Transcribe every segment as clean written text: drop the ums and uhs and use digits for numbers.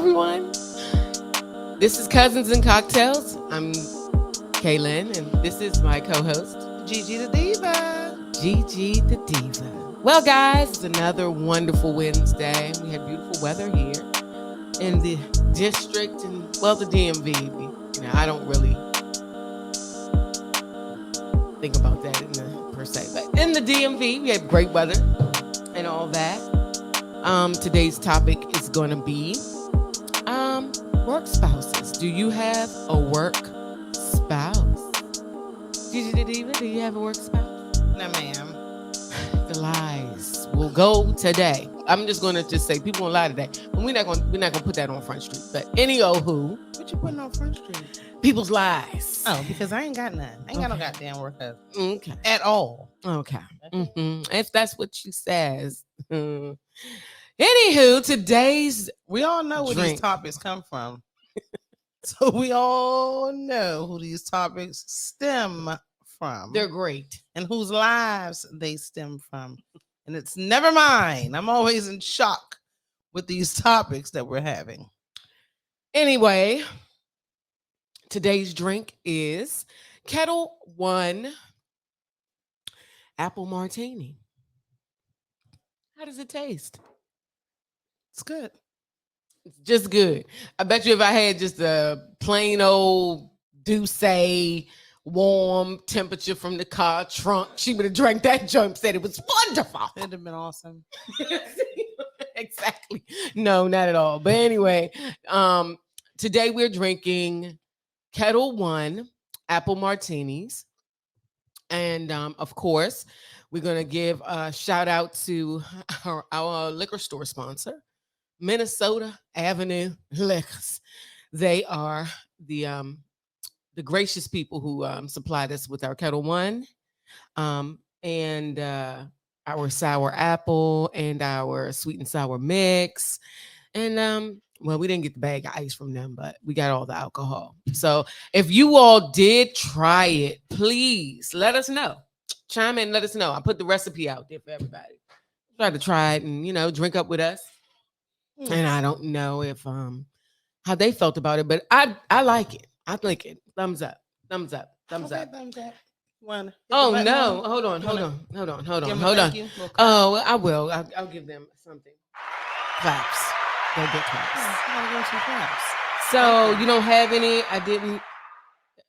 everyone. This is Cousins and Cocktails. I'm Kaylin, and this is my co-host, Gigi the Diva. Gigi the Diva. Well, guys, it's another wonderful Wednesday. We had beautiful weather here in the district and, well, the DMV. I don't really think about that per se, but in the DMV, we had great weather and all that. Today's topic is going to be work spouses. Do you have a work spouse? Gigi the Diva, do you have a work spouse? No, ma'am. The lies will go today. I'm just going to say people gonna lie today, but we're not gonna put that on Front Street. But anywho, What you putting on Front Street? People's lies. Oh, because I ain't got none. I ain't got no goddamn work husband. Okay. At all. Okay. If that's what she says. Anywho, today's we all know where these topics come from. So we all know who these topics stem from. They're great. And whose lives they stem from. And it's never mine. I'm always in shock with these topics that we're having. Anyway, today's drink is Kettle One Apple Martini. How does it taste? It's good. It's just good. I bet you if I had just a plain old Douce warm temperature from the car trunk, she would have drank that junk, said it was wonderful. It'd have been awesome. Exactly. No, not at all. But anyway, today we're drinking Kettle One Apple Martinis. And of course, we're going to give a shout out to our liquor store sponsor, Minnesota Avenue Liquors. They are the gracious people who supplied us with our Kettle One and our sour apple and our sweet and sour mix. And well, we didn't get the bag of ice from them, but we got all the alcohol. So if you all did try it, please let us know. Chime in, let us know. I put the recipe out there for everybody. Try to try it and drink up with us. And I don't know if how they felt about it, but I like it. I like it. Thumbs up. Thumbs up. Thumbs up. Thumbs up. One. Oh no! Hold on. Oh, I will. I'll give them something. Claps. They'll get claps. So you don't have any? I didn't.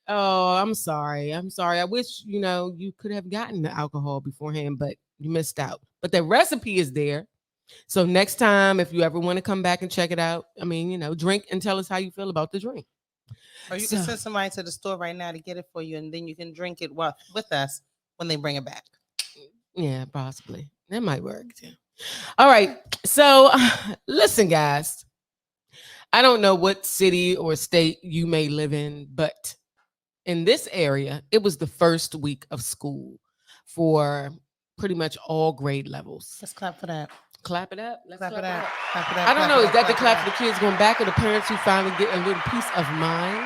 Oh, I'm sorry. I wish you could have gotten the alcohol beforehand, but you missed out. But the recipe is there. So next time, if you ever want to come back and check it out, drink and tell us how you feel about the drink. Or you can send somebody to the store right now to get it for you, and then you can drink it with us when they bring it back. Yeah, possibly. That might work too. All right. So listen, guys. I don't know what city or state you may live in, but in this area, it was the first week of school for pretty much all grade levels. Let's clap for that. Clap it up. Let's clap it up. Clap it up. I don't know. Is that the clap for the kids going back or the parents who finally get a little piece of mind?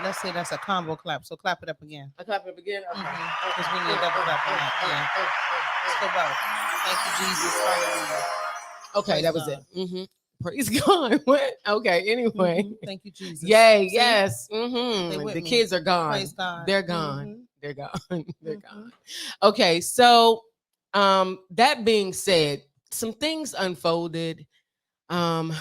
Let's say that's a combo clap. So clap it up again. I clap it up again? Okay. Because we need a double clap on that. Yeah. Let's go both. Thank you, Jesus. Hallelujah. Okay, Praise that was God. it. Praise God. What? Okay, anyway. Thank you, Jesus. Yay, See? yes. The kids are gone. Praise God. They're gone. They're gone. They're gone. Okay, so that being said, some things unfolded on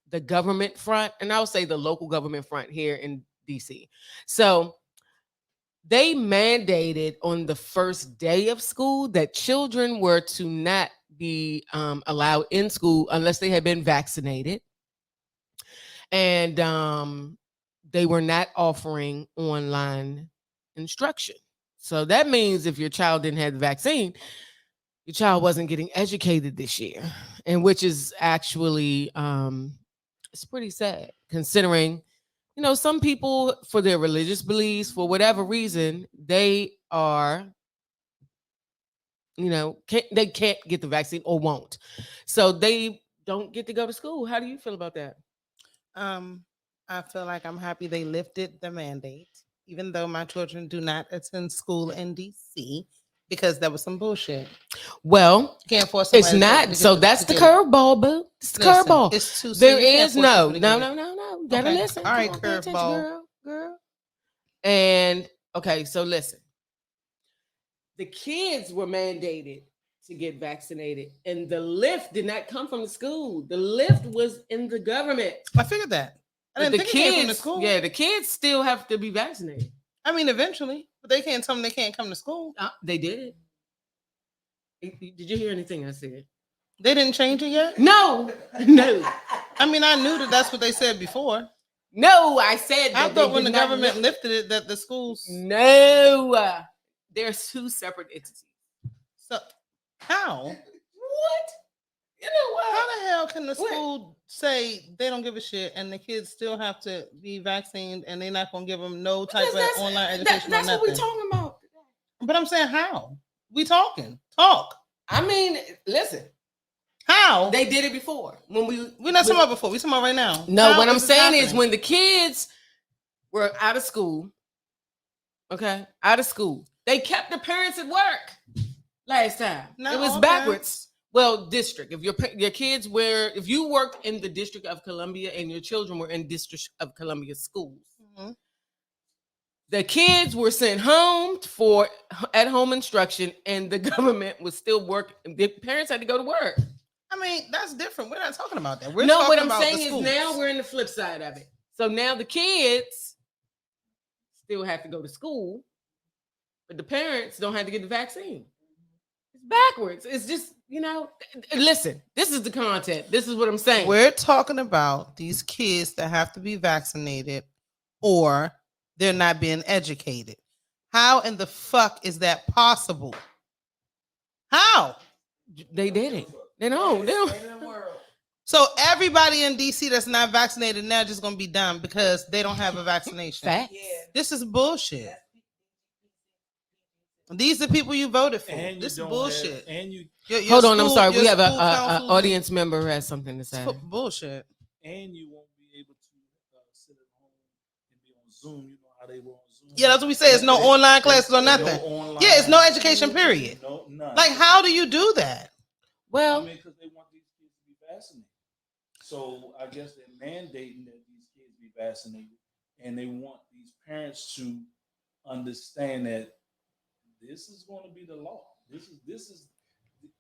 the government front, and I'll say the local government front here in DC. So they mandated on the first day of school that children were to not be allowed in school unless they had been vaccinated. And they were not offering online instruction. So that means if your child didn't have the vaccine, your child wasn't getting educated this year, and which is actually it's pretty sad considering some people, for their religious beliefs, for whatever reason, they are they can't get the vaccine or won't, so they don't get to go to school. How do you feel about that? I feel like I'm happy they lifted the mandate, even though my children do not attend school in DC. because that was some bullshit. Well, You can't force it's somebody not. So that's to the get it. curveball, boo. It's the Listen, curveball. it's too. So There you can't is force no, people to no, get no, it. no, no. You gotta Okay. listen. All Come right, on, pay attention, curveball. girl. And okay, so listen. The kids were mandated to get vaccinated, and the lift did not come from the school. The lift was in the government. I figured that. I But didn't think it came from the school. Yeah, the kids still have to be vaccinated. I mean, eventually, but they can't tell them they can't come to school. They did it. Did you hear anything I said? They didn't change it yet. No, no. I mean, I knew that that's what they said before. No, I said I that thought when the government lifted it that the schools. No, there's two separate entities. So how? What? You know what? How the hell can the school say they don't give a shit and the kids still have to be vaccinated and they're not gonna give them no type of online education? That's what we're talking about. But I'm saying how? We talking. Talk. I mean, listen. How? They did it before. We're not talking about before. We're talking about right now. No, what I'm saying is when the kids were out of school, okay, out of school, they kept the parents at work last time. No, it was backwards. Well, district. If your kids were, if you worked in the District of Columbia and your children were in District of Columbia schools, the kids were sent home for at-home instruction, and the government was still working. The parents had to go to work. I mean, that's different. We're not talking about that. What I'm saying is now we're in the flip side of it. So now the kids still have to go to school, but the parents don't have to get the vaccine. It's backwards. It's just, listen, this is the content. This is what I'm saying. We're talking about these kids that have to be vaccinated or they're not being educated. How in the fuck is that possible? How? They did it. They don't. So everybody in DC that's not vaccinated now just gonna be dumb because they don't have a vaccination. Facts. This is bullshit. These are people you voted for. This is bullshit. Your hold on, I'm sorry. We have a audience member who has something to say. Bullshit. And you won't be able to sit at home and be on Zoom. You know how they were on Zoom. Yeah, that's what we say. It's no online classes or nothing. Yeah, it's no education period. No, none. Like, how do you do that? Well, because they want these kids to be vaccinated. So I guess they're mandating that these kids be vaccinated, and they want these parents to understand that this is going to be the law. This is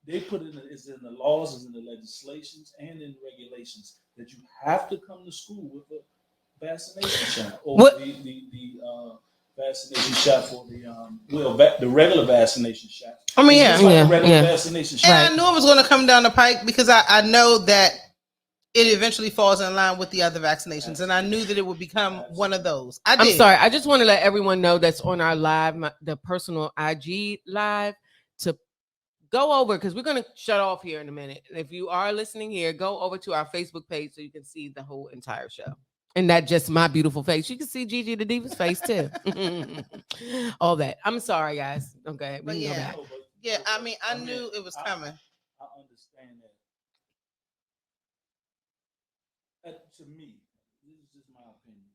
they put it it's in the laws, it's in the legislations, and in regulations that you have to come to school with a vaccination shot or the vaccination shot for the regular vaccination shot. I mean, vaccination shot. And I knew it was going to come down the pike because I know that it eventually falls in line with the other vaccinations, and I knew that it would become one of those. I'm sorry. I just want to let everyone know that's on our live, the personal IG live, to go over because we're going to shut off here in a minute. And if you are listening here, go over to our Facebook page so you can see the whole entire show. And not just my beautiful face. You can see Gigi the Diva's face too. All that. I'm sorry, guys. Okay. But yeah, I mean, I knew it was coming. I understand that. To me, this is just my opinion.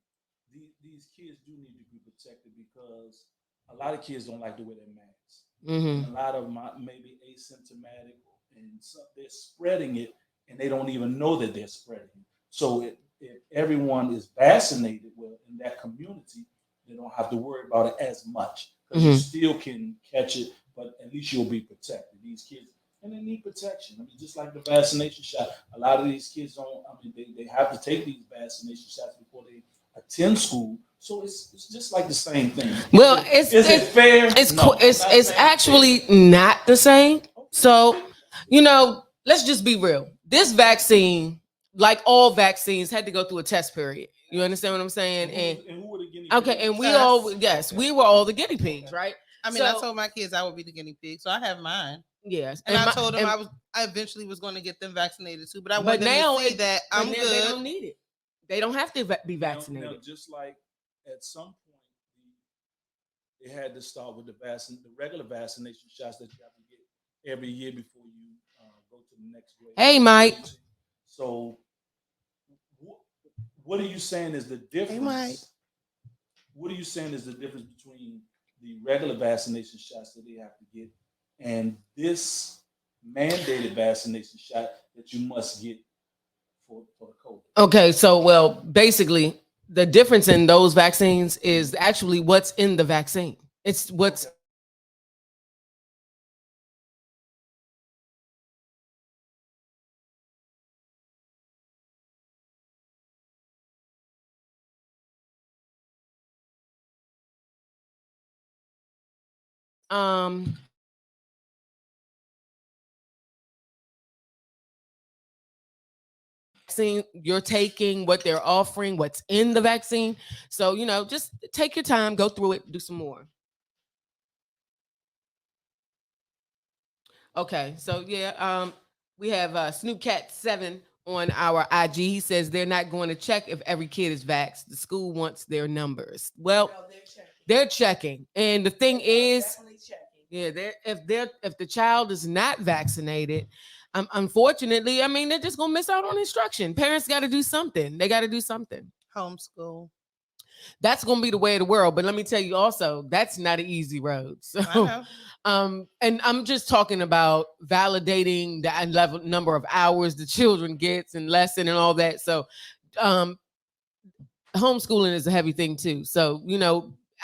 These kids do need to be protected because a lot of kids don't like to wear their masks. Mm-hmm. A lot of them may be asymptomatic, and they're spreading it, and they don't even know that they're spreading it. So if everyone is vaccinated in that community, they don't have to worry about it as much because you still can catch it, but at least you'll be protected. These kids, and they need protection. I mean, just like the vaccination shot, a lot of these kids don't. I mean, they have to take these vaccination shots before they attend school. So it's just like the same thing. Well, is it fair? It's actually not the same. So, let's just be real. This vaccine, like all vaccines, had to go through a test period. You understand what I'm saying? And who were the guinea pigs? Okay, and we were all the guinea pigs, right? I mean, I told my kids I would be the guinea pig, so I have mine. Yes, and I told them I eventually was going to get them vaccinated too, but I wanted them to see that I'm good. They don't need it. They don't have to be vaccinated. Now, just like at some point, they had to start with the regular vaccination shots that you have to get every year before you go to the next grade. Hey, Mike. So, what are you saying is the difference? Hey, Mike. What are you saying is the difference between the regular vaccination shots that they have to get and this mandated vaccination shot that you must get for the COVID. Okay, so well, basically, the difference in those vaccines is actually what's in the vaccine. It's what's Okay. um vaccine you're taking, what they're offering, what's in the vaccine. So, just take your time, go through it, do some more. Okay, so yeah, we have Snoop Cat 7 on our IG. He says they're not going to check if every kid is vaxxed. The school wants their numbers. Well, they're checking, and the thing is, yeah, if the child is not vaccinated, unfortunately, I mean, they're just gonna miss out on instruction. Parents got to do something. They got to do something. Homeschool. That's gonna be the way of the world. But let me tell you also, that's not an easy road. I So, know. and I'm just talking about validating the level number of hours the children gets and lesson and all that. So, um, homeschooling is a heavy thing too. So,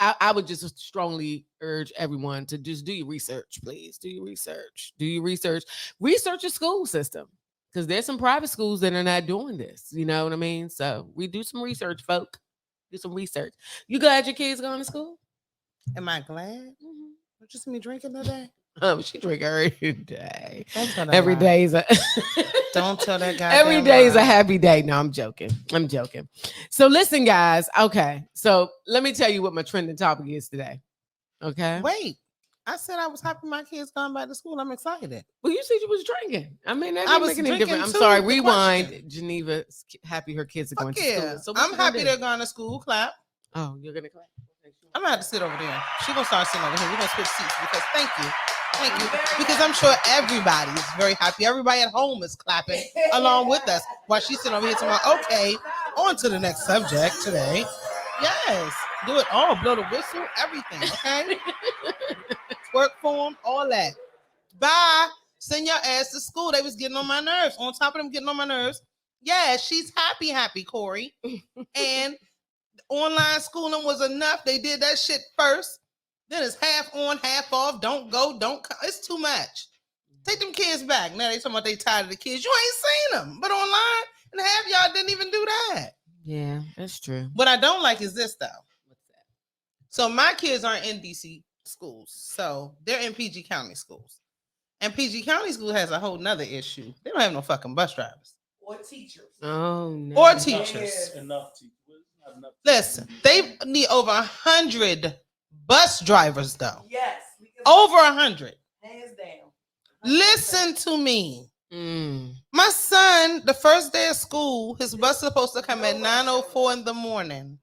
I would just strongly urge everyone to just do your research, please. Do your research. Do your research. Research your school system. Because there's some private schools that are not doing this. You know what I mean? So we do some research, folk. Do some research. You glad your kids going to school? Am I glad? What you see me drinking today? She drink every day. Don't tell that Every lie. day is a Don't tell that guy. every day is a happy day. No, I'm joking. I'm joking. So listen, guys. Okay. So let me tell you what my trending topic is today. Okay. Wait. I said I was happy my kids going back to school. I'm excited. Well, you said you was drinking. I mean, that I didn't was make any drinking difference. I'm too, sorry. the Rewind. question. Geneva's happy her kids are going Fuck to yeah. school. So what I'm you gonna happy do? they're going to school. Clap. Oh, you're gonna clap. Okay, sure. I'm gonna have to sit over there. She's gonna start sitting over here. We're gonna switch seats because thank you. Thank you. Because I'm sure everybody is very happy. Everybody at home is clapping along with us while she's sitting over here talking, okay, on to the next subject today. Yes. Do it all. Blow the whistle, everything, okay? Twerk form, all that. Bye. Send your ass to school. They was getting on my nerves. On top of them getting on my nerves. Yeah, she's happy, Corey. And online schooling was enough. They did that shit first. Then it's half on, half off. Don't go, don't come. It's too much. Take them kids back. Now they talking about they tired of the kids. You ain't seen them. But online, and half y'all didn't even do that. Yeah, that's true. What I don't like is this though. What's that? So my kids aren't in DC schools. So they're in PG County schools. And PG County school has a whole nother issue. They don't have no fucking bus drivers. Or teachers. Oh no. Or teachers. Enough teachers. Not enough Listen, they need over 100 bus drivers though. Yes. Over 100. Hands down. Listen to me. Mm. My son, the first day of school, his bus is supposed to come at 9:04 in the morning.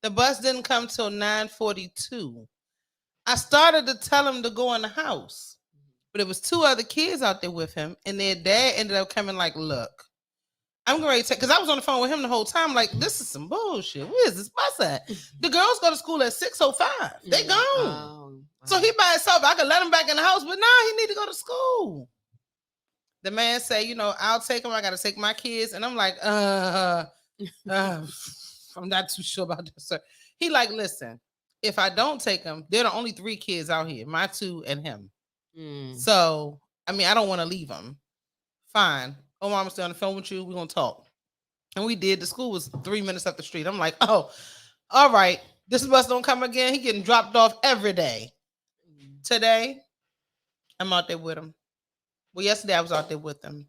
The bus didn't come till 9:42. I started to tell him to go in the house, but there was two other kids out there with him, and their dad ended up coming like, look, I'm ready to take, because I was on the phone with him the whole time, like, this is some bullshit. Where is this bus at? The girls go to school at 6:05. They gone. Oh, So he by himself. I could let him back in the house, but now he need to go to school. The man say, I'll take him. I got to take my kids. And I'm like, I'm not too sure about this, sir. He like, listen, if I don't take him, there are only 3 kids out here, my 2 and him. So, I mean, I don't want to leave him. Fine. Oh, mama, stay on the phone with you. We're going to talk. And we did. The school was 3 minutes up the street. I'm like, oh, all right. This bus don't come again. He getting dropped off every day. Today, I'm out there with him. Well, yesterday I was out there with him.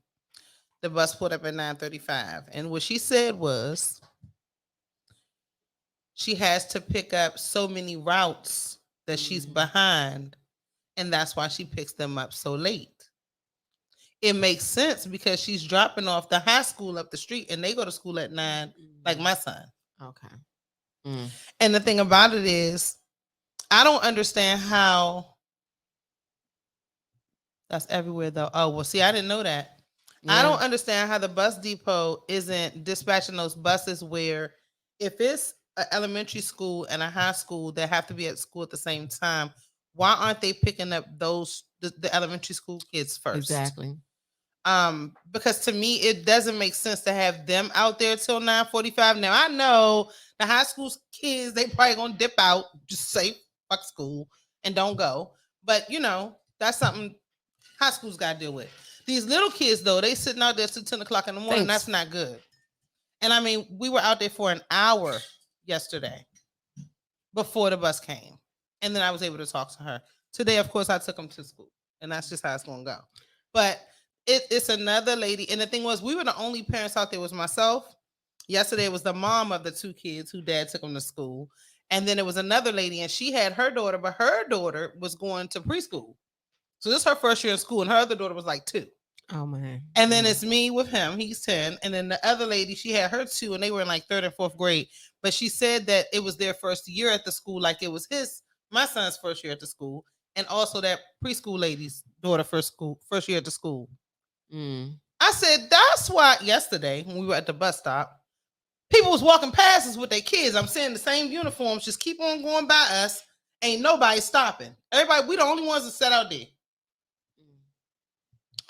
The bus pulled up at 9:35. And what she said was she has to pick up so many routes that she's behind. And that's why she picks them up so late. It makes sense because she's dropping off the high school up the street and they go to school at 9, like my son. Okay. And the thing about it is, I don't understand how. That's everywhere though. Oh, well, see, I didn't know that. Yeah. I don't understand how the bus depot isn't dispatching those buses where if it's an elementary school and a high school that have to be at school at the same time, why aren't they picking up those the elementary school kids first. Exactly. Because to me, it doesn't make sense to have them out there till 9:45. Now I know the high school kids, they probably gonna dip out, just say fuck school and don't go. But that's something high school's gotta deal with. These little kids though, they sitting out there till 10 o'clock in the morning. Thanks. That's not good. And I mean, we were out there for an hour yesterday before the bus came. And then I was able to talk to her. Today, of course, I took them to school. And that's just how it's gonna go. But it's another lady. And the thing was, we were the only parents out there. It was myself. Yesterday was the mom of the two kids who dad took them to school. And then it was another lady, and she had her daughter, but her daughter was going to preschool. So this is her first year in school, and her other daughter was like 2. Oh man. And then it's me with him. He's 10. And then the other lady, she had her 2, and they were in like 3rd and 4th grade. But she said that it was their first year at the school, like it was my son's first year at the school, and also that preschool lady's daughter first year at the school. I said, that's why yesterday when we were at the bus stop, people was walking past us with their kids. I'm saying the same uniforms just keep on going by us. Ain't nobody stopping. Everybody, we the only ones that sat out there.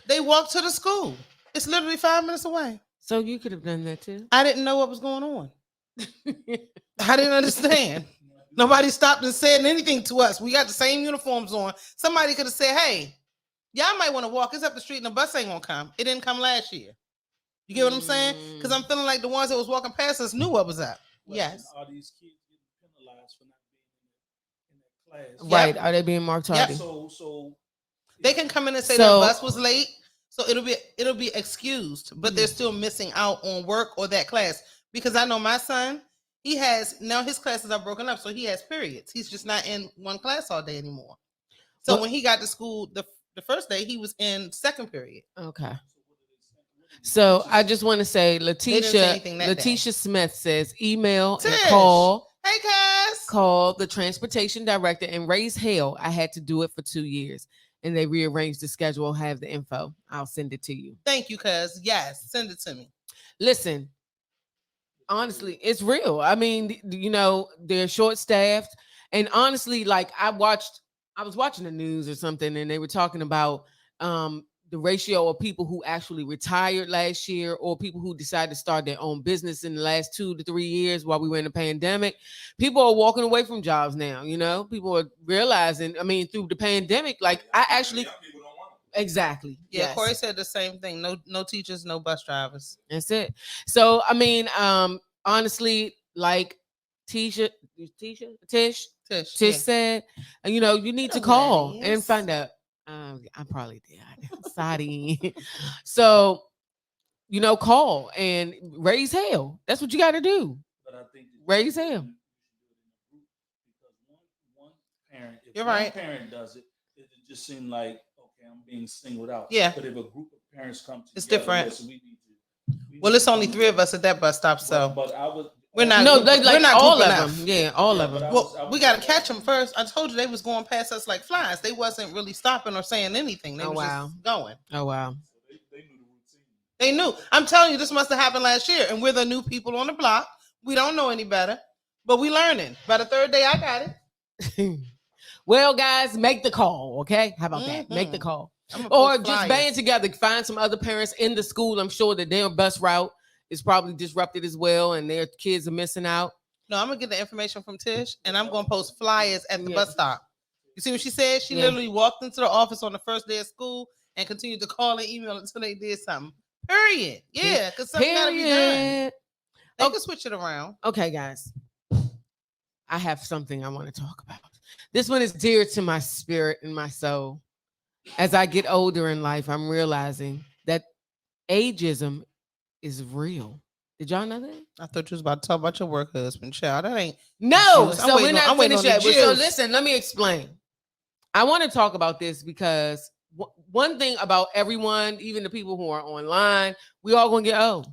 They walked to the school. It's literally 5 minutes away. So you could have done that too. I didn't know what was going on. I didn't understand. Nobody stopped and said anything to us. We got the same uniforms on. Somebody could have said, hey, y'all might want to walk. It's up the street and the bus ain't going to come. It didn't come last year. You get what I'm saying? Because I'm feeling like the ones that was walking past us knew what was up. Yes. Are these kids getting penalized for not being in that class? Right. Are they being marked tardy? Yep. So they can come in and say the bus was late. So it'll be excused, but they're still missing out on work or that class. Because I know my son, his classes are broken up, so he has periods. He's just not in one class all day anymore. So when he got to school the first day, he was in second period. Okay. So I just want to say, Letitia Smith says, email Tish. and call. Hey, guys. Call the transportation director and raise hell. I had to do it for 2 years. And they rearranged the schedule. Have the info. I'll send it to you. Thank you, cuz. Yes, send it to me. Listen, honestly, it's real. I mean, they're short-staffed. And honestly, like I was watching the news or something, and they were talking about the ratio of people who actually retired last year or people who decided to start their own business in the last 2 to 3 years while we were in the pandemic. People are walking away from jobs now. People are realizing, through the pandemic, like exactly. Yeah, yes. Corey said the same thing. No teachers, no bus drivers. That's it. So, honestly, like Tish said, you need to call and find out. I probably did. Sorry. So, call and raise hell. That's what you got to do. But I think raise hell. Because one parent, if You're one right. parent does it, it just seems like, okay, I'm being singled out. Yeah. But if a group of parents come together, it's different. Yes, we need to. Well, it's only 3 of us at that bus stop, so. But I would. We're not. No, we're not all of enough. them. Yeah, all of them. Well, we got to catch them first. I told you they was going past us like flies. They wasn't really stopping or saying anything. They was just going. Oh wow. They knew the routine. They knew. I'm telling you, this must have happened last year, and we're the new people on the block. We don't know any better, but we learning. By the 3rd day, I got it. Well, guys, make the call. Okay, how about that? Make the call, or just band together. Find some other parents in the school. I'm sure that their bus route is probably disrupted as well, and their kids are missing out. No, I'm gonna get the information from Tish, and I'm gonna post flyers at the bus stop. You see what she said? She literally walked into the office on the first day of school and continued to call and email until they did something. Period. Yeah, because something gotta be done. They can switch it around. Okay, guys. I have something I want to talk about. This one is dear to my spirit and my soul. As I get older in life, I'm realizing that ageism is real. Did y'all know that? I thought you was about to talk about your work husband, child. That ain't no. So we're not finished yet. So listen, let me explain. I want to talk about this because one thing about everyone, even the people who are online, we all gonna get old.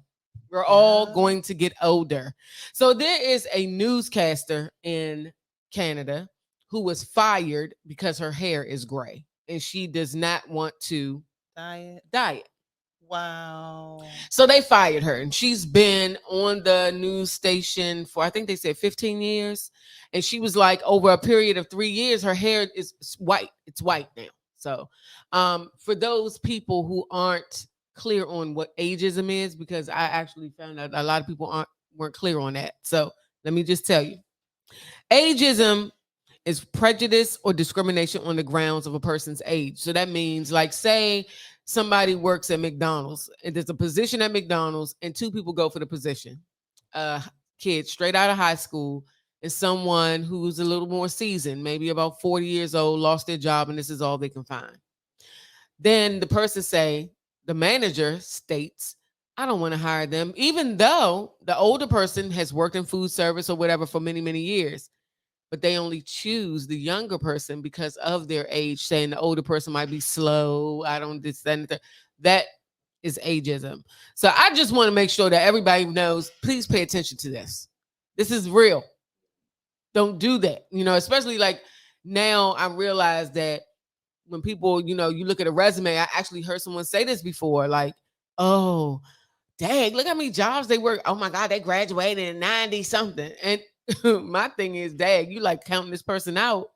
We're all going to get older. So there is a newscaster in Canada who was fired because her hair is gray and she does not want to diet. Wow. So they fired her, and she's been on the news station for, I think they said 15 years. And she was like, over a period of 3 years, her hair is white. It's white now. So, for those people who aren't clear on what ageism is, because I actually found out a lot of people weren't clear on that. So, let me just tell you, ageism is prejudice or discrimination on the grounds of a person's age. So that means, like, say somebody works at McDonald's and there's a position at McDonald's and two people go for the position. Kids straight out of high school and someone who's a little more seasoned, maybe about 40 years old, lost their job and this is all they can find. Then the manager states, I don't want to hire them, even though the older person has worked in food service or whatever for many, many years. But they only choose the younger person because of their age, saying the older person might be slow. I don't this, that, and that is ageism. So I just want to make sure that everybody knows, please pay attention to this. This is real. Don't do that. Especially like now I realize that when people, you look at a resume, I actually heard someone say this before, like, oh, dang, look how many jobs they work. Oh my God, they graduated in 90 something. And my thing is, dang, you like counting this person out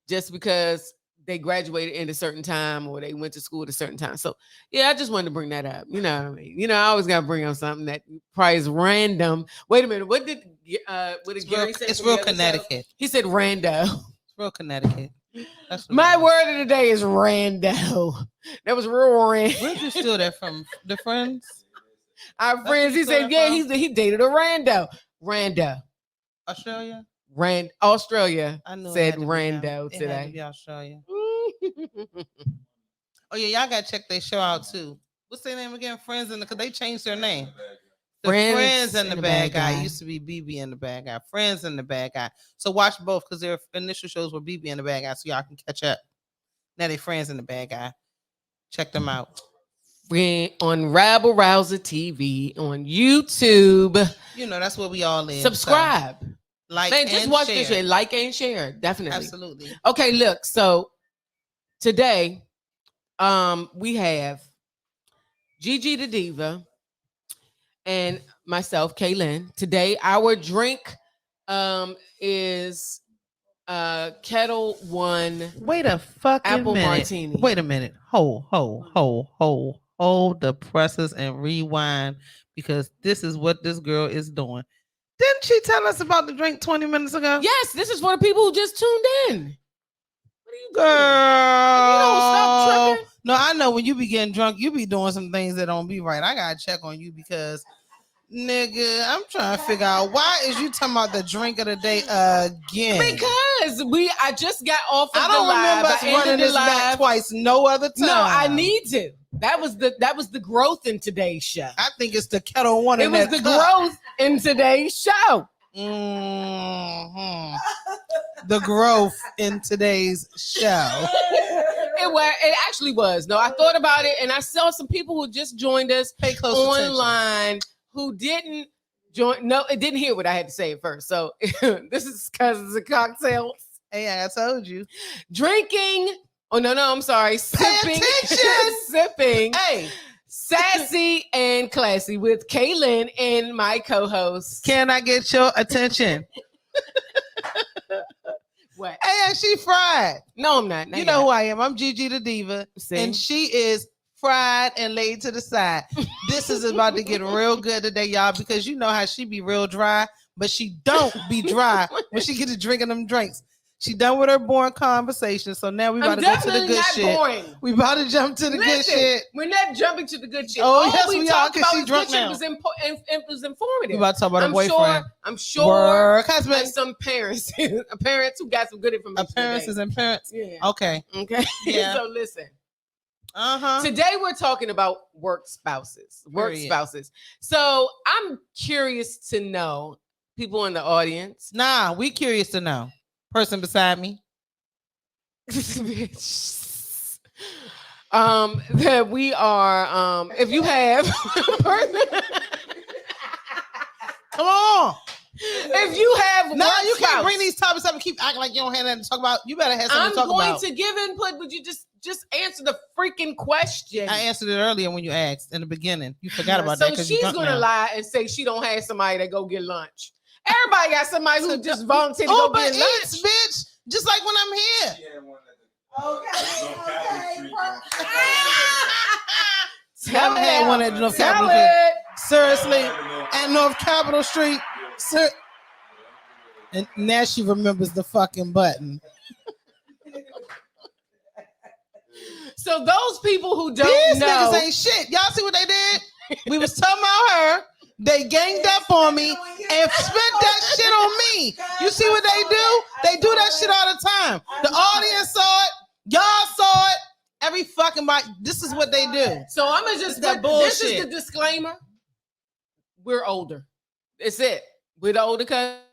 just because they graduated in a certain time or they went to school at a certain time. So yeah, I just wanted to bring that up. You know what I mean? I always gotta bring up something that probably is random. Wait a minute, what did Gary say? It's real Connecticut. He said rando. It's real Connecticut. My word of the day is rando. That was real random. Where'd you steal that from? The Friends? Our friends. He said, yeah, he dated a rando. Rando. Australia? Australia I know said rando today. It had to be Australia. Oh yeah, y'all gotta check their show out too. What's their name again? Because they changed their name. The Friends and the Bad Guy. It used to be BB and the Bad Guy. Friends and the Bad Guy. So watch both because their initial shows were BB and the Bad Guy, so y'all can catch up. Now they Friends and the Bad Guy. Check them out. On Rabble Rouser TV on YouTube. That's where we all live. Subscribe. So. Like Man, just and watch share. this shit. Like and share. Definitely. Absolutely. Okay, look. So today, we have Gigi the Diva and myself, Kaylin. Today, our drink is Kettle One. Wait a fucking apple minute. martini. Wait a minute. Hold the presses and rewind because this is what this girl is doing. Didn't she tell us about the drink 20 minutes ago? Yes, this is for the people who just tuned in. What are you doing? Girl. You don't stop tripping. No, I know when you be getting drunk, you be doing some things that don't be right. I gotta check on you because, nigga, I'm trying to figure out why is you talking about the drink of the day again? Because I just got off of I don't remember us running this back twice. No other time. No, I need to. That was the growth in today's show. I think it's the Kettle One. It was the growth in today's show. Mm-hmm. The growth in today's show. It actually was. No, I thought about it, and I saw some people who just joined us online who didn't join. No, it didn't hear what I had to say at first. So this is because it's a cocktail. Hey, I told you. Drinking. Oh no, I'm sorry. Sipping. Sipping. Hey. Sassy and classy with Kaylin and my co-host. Can I get your attention? What? Hey, she fried. No, I'm not. You know who I am. I'm Gigi the Diva. And she is fried and laid to the side. This is about to get real good today, y'all, because you know how she be real dry, but she don't be dry when she get to drinking them drinks. She done with her boring conversation, so now we about to go to the good shit. Boring. We about to jump to the good shit. We're not jumping to the good shit. Oh, yes, we are, because she's drunk now. It was informative. We about to talk about her boyfriend. I'm sure husband. Some parents who got some good information. Appearances and parents. Yeah. Okay. Yeah. So listen. Uh-huh. Today we're talking about work spouses. Spouses. So I'm curious to know, people in the audience. Nah, we curious to know. Person beside me. That we are if you have come on. If you have no, you can't bring these topics up and keep acting like you don't have nothing to talk about. You better have something to talk about. I'm going to give input, but you just answer the freaking question. I answered it earlier when you asked in the beginning. You forgot about that. So she's gonna lie and say she don't have somebody that go get lunch. Everybody got somebody who just volunteered to go get lunch. Bitch. Just like when I'm here. Tell Never had one at North Capitol Street. Seriously, at North Capitol Street. And now she remembers the fucking button. So those people who don't These know, niggas ain't shit. Y'all see what they did? We was talking about her. They ganged up on me and spent that shit on me. You see what they do? They do that shit all the time. The audience saw it. Y'all saw it. Every fucking body. This is what they do. so I'm gonna just That this is bullshit. the disclaimer. We're older. It's it. We're the older cousins.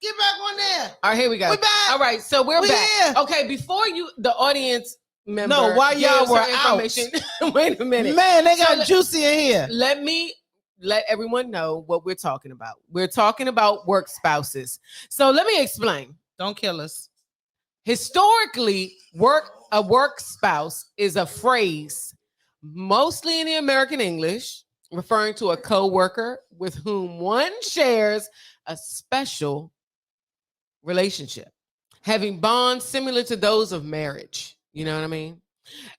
Get back on there. All right, here we go. We back. All right, so we're We back. here. Okay, before you, the audience member. No, while y'all gives were her out. information. Wait a minute. Man, they got So juicy in here. Let me let everyone know what we're talking about. We're talking about work spouses. So let me explain. Don't kill us. Historically, a work spouse is a phrase, mostly in the American English, referring to a co-worker with whom one shares a special relationship, having bonds similar to those of marriage. You know what I mean?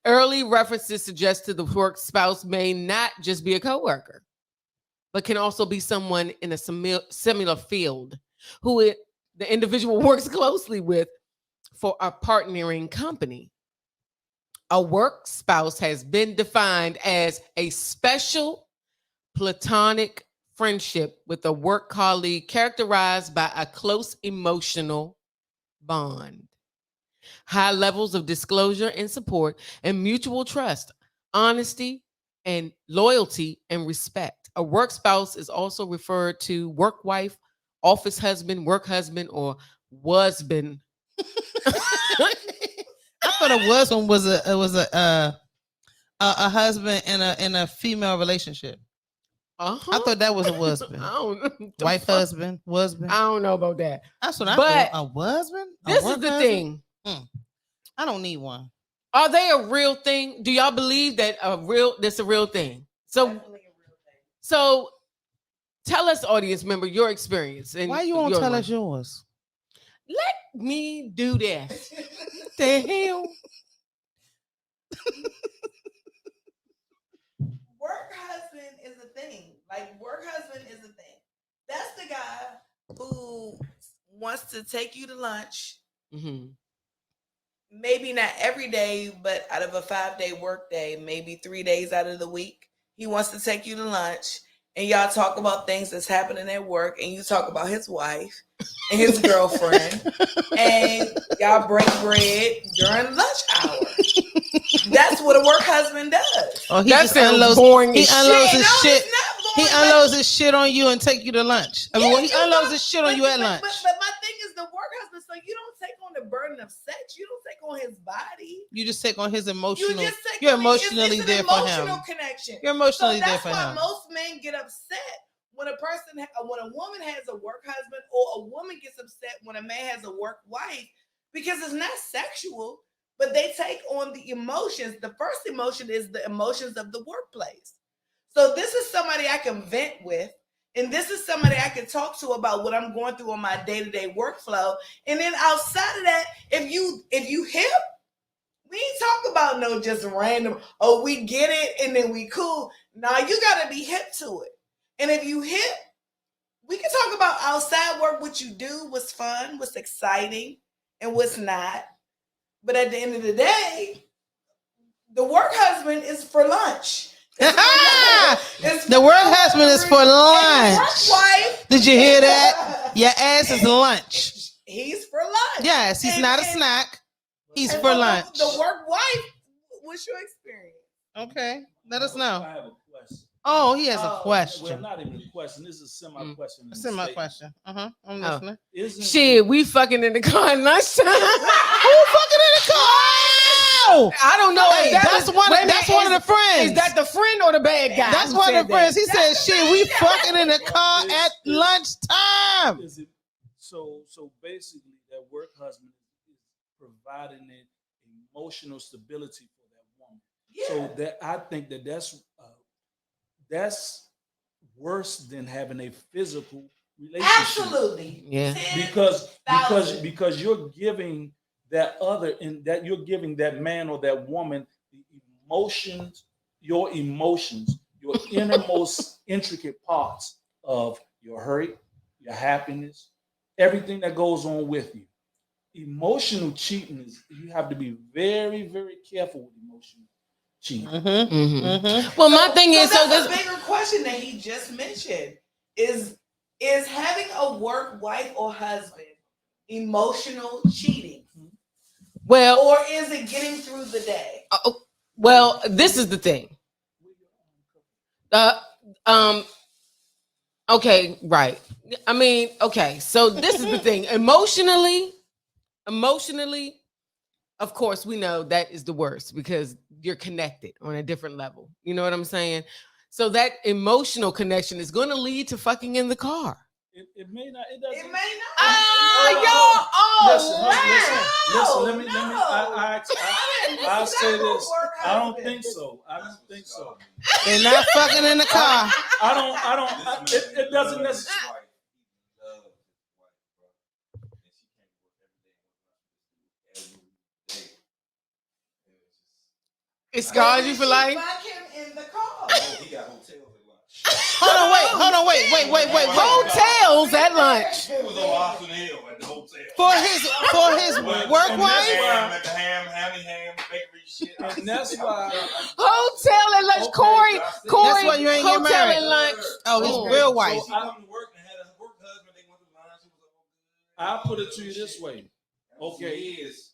Early references suggest to the work spouse may not just be a coworker, but can also be someone in a similar field who the individual works closely with for a partnering company. A work spouse has been defined as a special platonic friendship with a work colleague characterized by a close emotional bond, high levels of disclosure and support, and mutual trust, honesty, and loyalty and respect. A work spouse is also referred to work wife, office husband, work husband, or wasband. I thought a husband was a husband in a female relationship. Uh-huh. I thought that was a husband. I don't know. Wife, husband, husband. I don't know about that. That's what I But thought. A husband? A This work is the husband? thing. I don't need one. Are they a real thing? Do y'all believe that that's a real thing? So tell us, audience member, your experience. And Why you won't your tell one. us yours? Let me do that. What the hell? Work husband is a thing. Like, work husband is a thing. That's the guy who wants to take you to lunch. Mm-hmm. Maybe not every day, but out of a 5-day work day, maybe 3 days out of the week, he wants to take you to lunch, and y'all talk about things that's happening at work, and you talk about his wife and his girlfriend, and y'all break bread during lunch hour. That's what a work husband does. Oh, he That just sounds unloads. boring He as unloads shit. his No, shit. it's not He boring, unloads his shit on you and take you to lunch. I mean, Yeah, well, he you unloads know, his shit on you at lunch. But my thing is the work husband, so you don't take on the burden of sex. You don't take on his body. You just take on his emotional. You just take You're on emotionally it's there an for emotional him. connection. You're So emotionally there that's for why him. most men get upset when when a woman has a work husband, or a woman gets upset when a man has a work wife, because it's not sexual, but they take on the emotions. The first emotion is the emotions of the workplace. So this is somebody I can vent with, and this is somebody I can talk to about what I'm going through on my day-to-day workflow. And then outside of that, if you hip, we ain't talk about no just random, oh, we get it and then we cool. Nah, you gotta be hip to it. And if you hip, we can talk about outside work, what you do, what's fun, what's exciting, and what's not. But at the end of the day, the work husband is for lunch. The work husband is for lunch. Work wife. Did you hear that? Your ass is lunch. He's for lunch. Yes, he's not a snack. He's And for so lunch. The work wife. What's your experience? Okay, let us I know. have a question. Oh, he has a Oh, Well, question. not even a question. This is a semi-question. A semi question. I'm Oh. listening. Isn't Shit, we fucking in the car at lunchtime. Who fucking in the car? I don't know. Hey, if that's one. wait a That's minute, one of the friends. Is that the friend or the bad guy? That's who one said of the friends. that? He said, "Shit, we fucking in the car Is- at is- lunchtime." Is it so basically that work husband is providing an emotional stability for that woman. Yeah. So that I think that's worse than having a physical relationship. Absolutely. Yeah. Because you're giving that other and that you're giving that man or that woman the emotions, your innermost intricate parts of your hurt, your happiness, everything that goes on with you. Emotional cheating is you have to be very, very careful with emotional cheating. Well, my thing is, so that's this a bigger question that he just mentioned is having a work wife or husband emotional cheating, well, or is it getting through the day? well, this is the thing. Okay, right. I mean, okay, so this is the thing. Emotionally, of course, we know that is the worst because you're connected on a different level. You know what I'm saying? So that emotional connection is going to lead to fucking in the car. It may not. It doesn't. It may not. Listen. Let me. I say this. I don't think so. They're not fucking in the car. It doesn't necessarily. It scars you for life. Fuck him in the car. He got hotels at lunch. Hold on, wait. Hotels at lunch. He was on Austin Hill at the hotel. For his work wife. At the ham, bakery shit. And that's why. Hotel at lunch, Corey. That's why you ain't get Hotel married. at lunch. Oh, his real wife. She come to work and had a work husband. They went to lunch. It was I'll put it to you this way. Okay. He was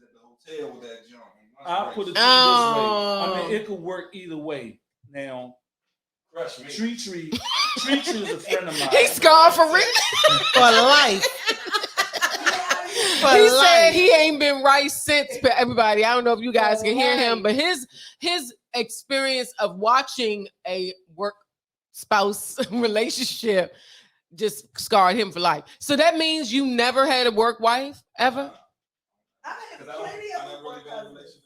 at the hotel with that junk. I'll put it to you this way. I mean, it could work either way. Now, Crush me. Tree is a friend of mine. He's scarred for real. For life. He said he ain't been right since. Everybody, I don't know if you guys can hear him, but his experience of watching a work spouse relationship just scarred him for life. So that means you never had a work wife ever? I had plenty of work husbands.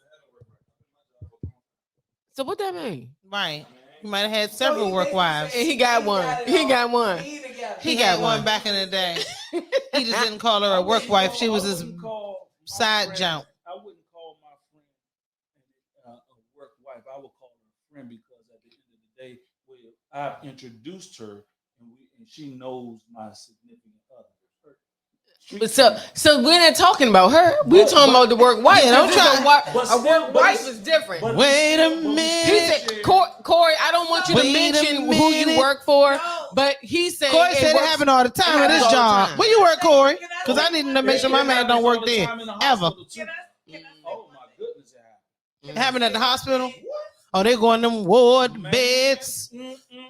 So what that mean? Right. He might have had several work wives. And he got one. He got one. He got one back in the day. He just didn't call her a work wife. She was his side jump. I wouldn't call my friend a work wife. I would call her a friend because at the end of the day, I've introduced her and she knows my significant other. So we're not talking about her. We're talking about the work wife. Yeah, don't try. A work wife is different. Wait a He minute. said, Corey, I don't want you to Wait a mention who you minute. work for, No. but he said Corey said it happen all the time at his All the job. time. Where you work, Corey? Because I need to make sure my man don't work there. Ever. Ever. Oh my goodness, It happened at the hospital. Oh, they go in them ward beds.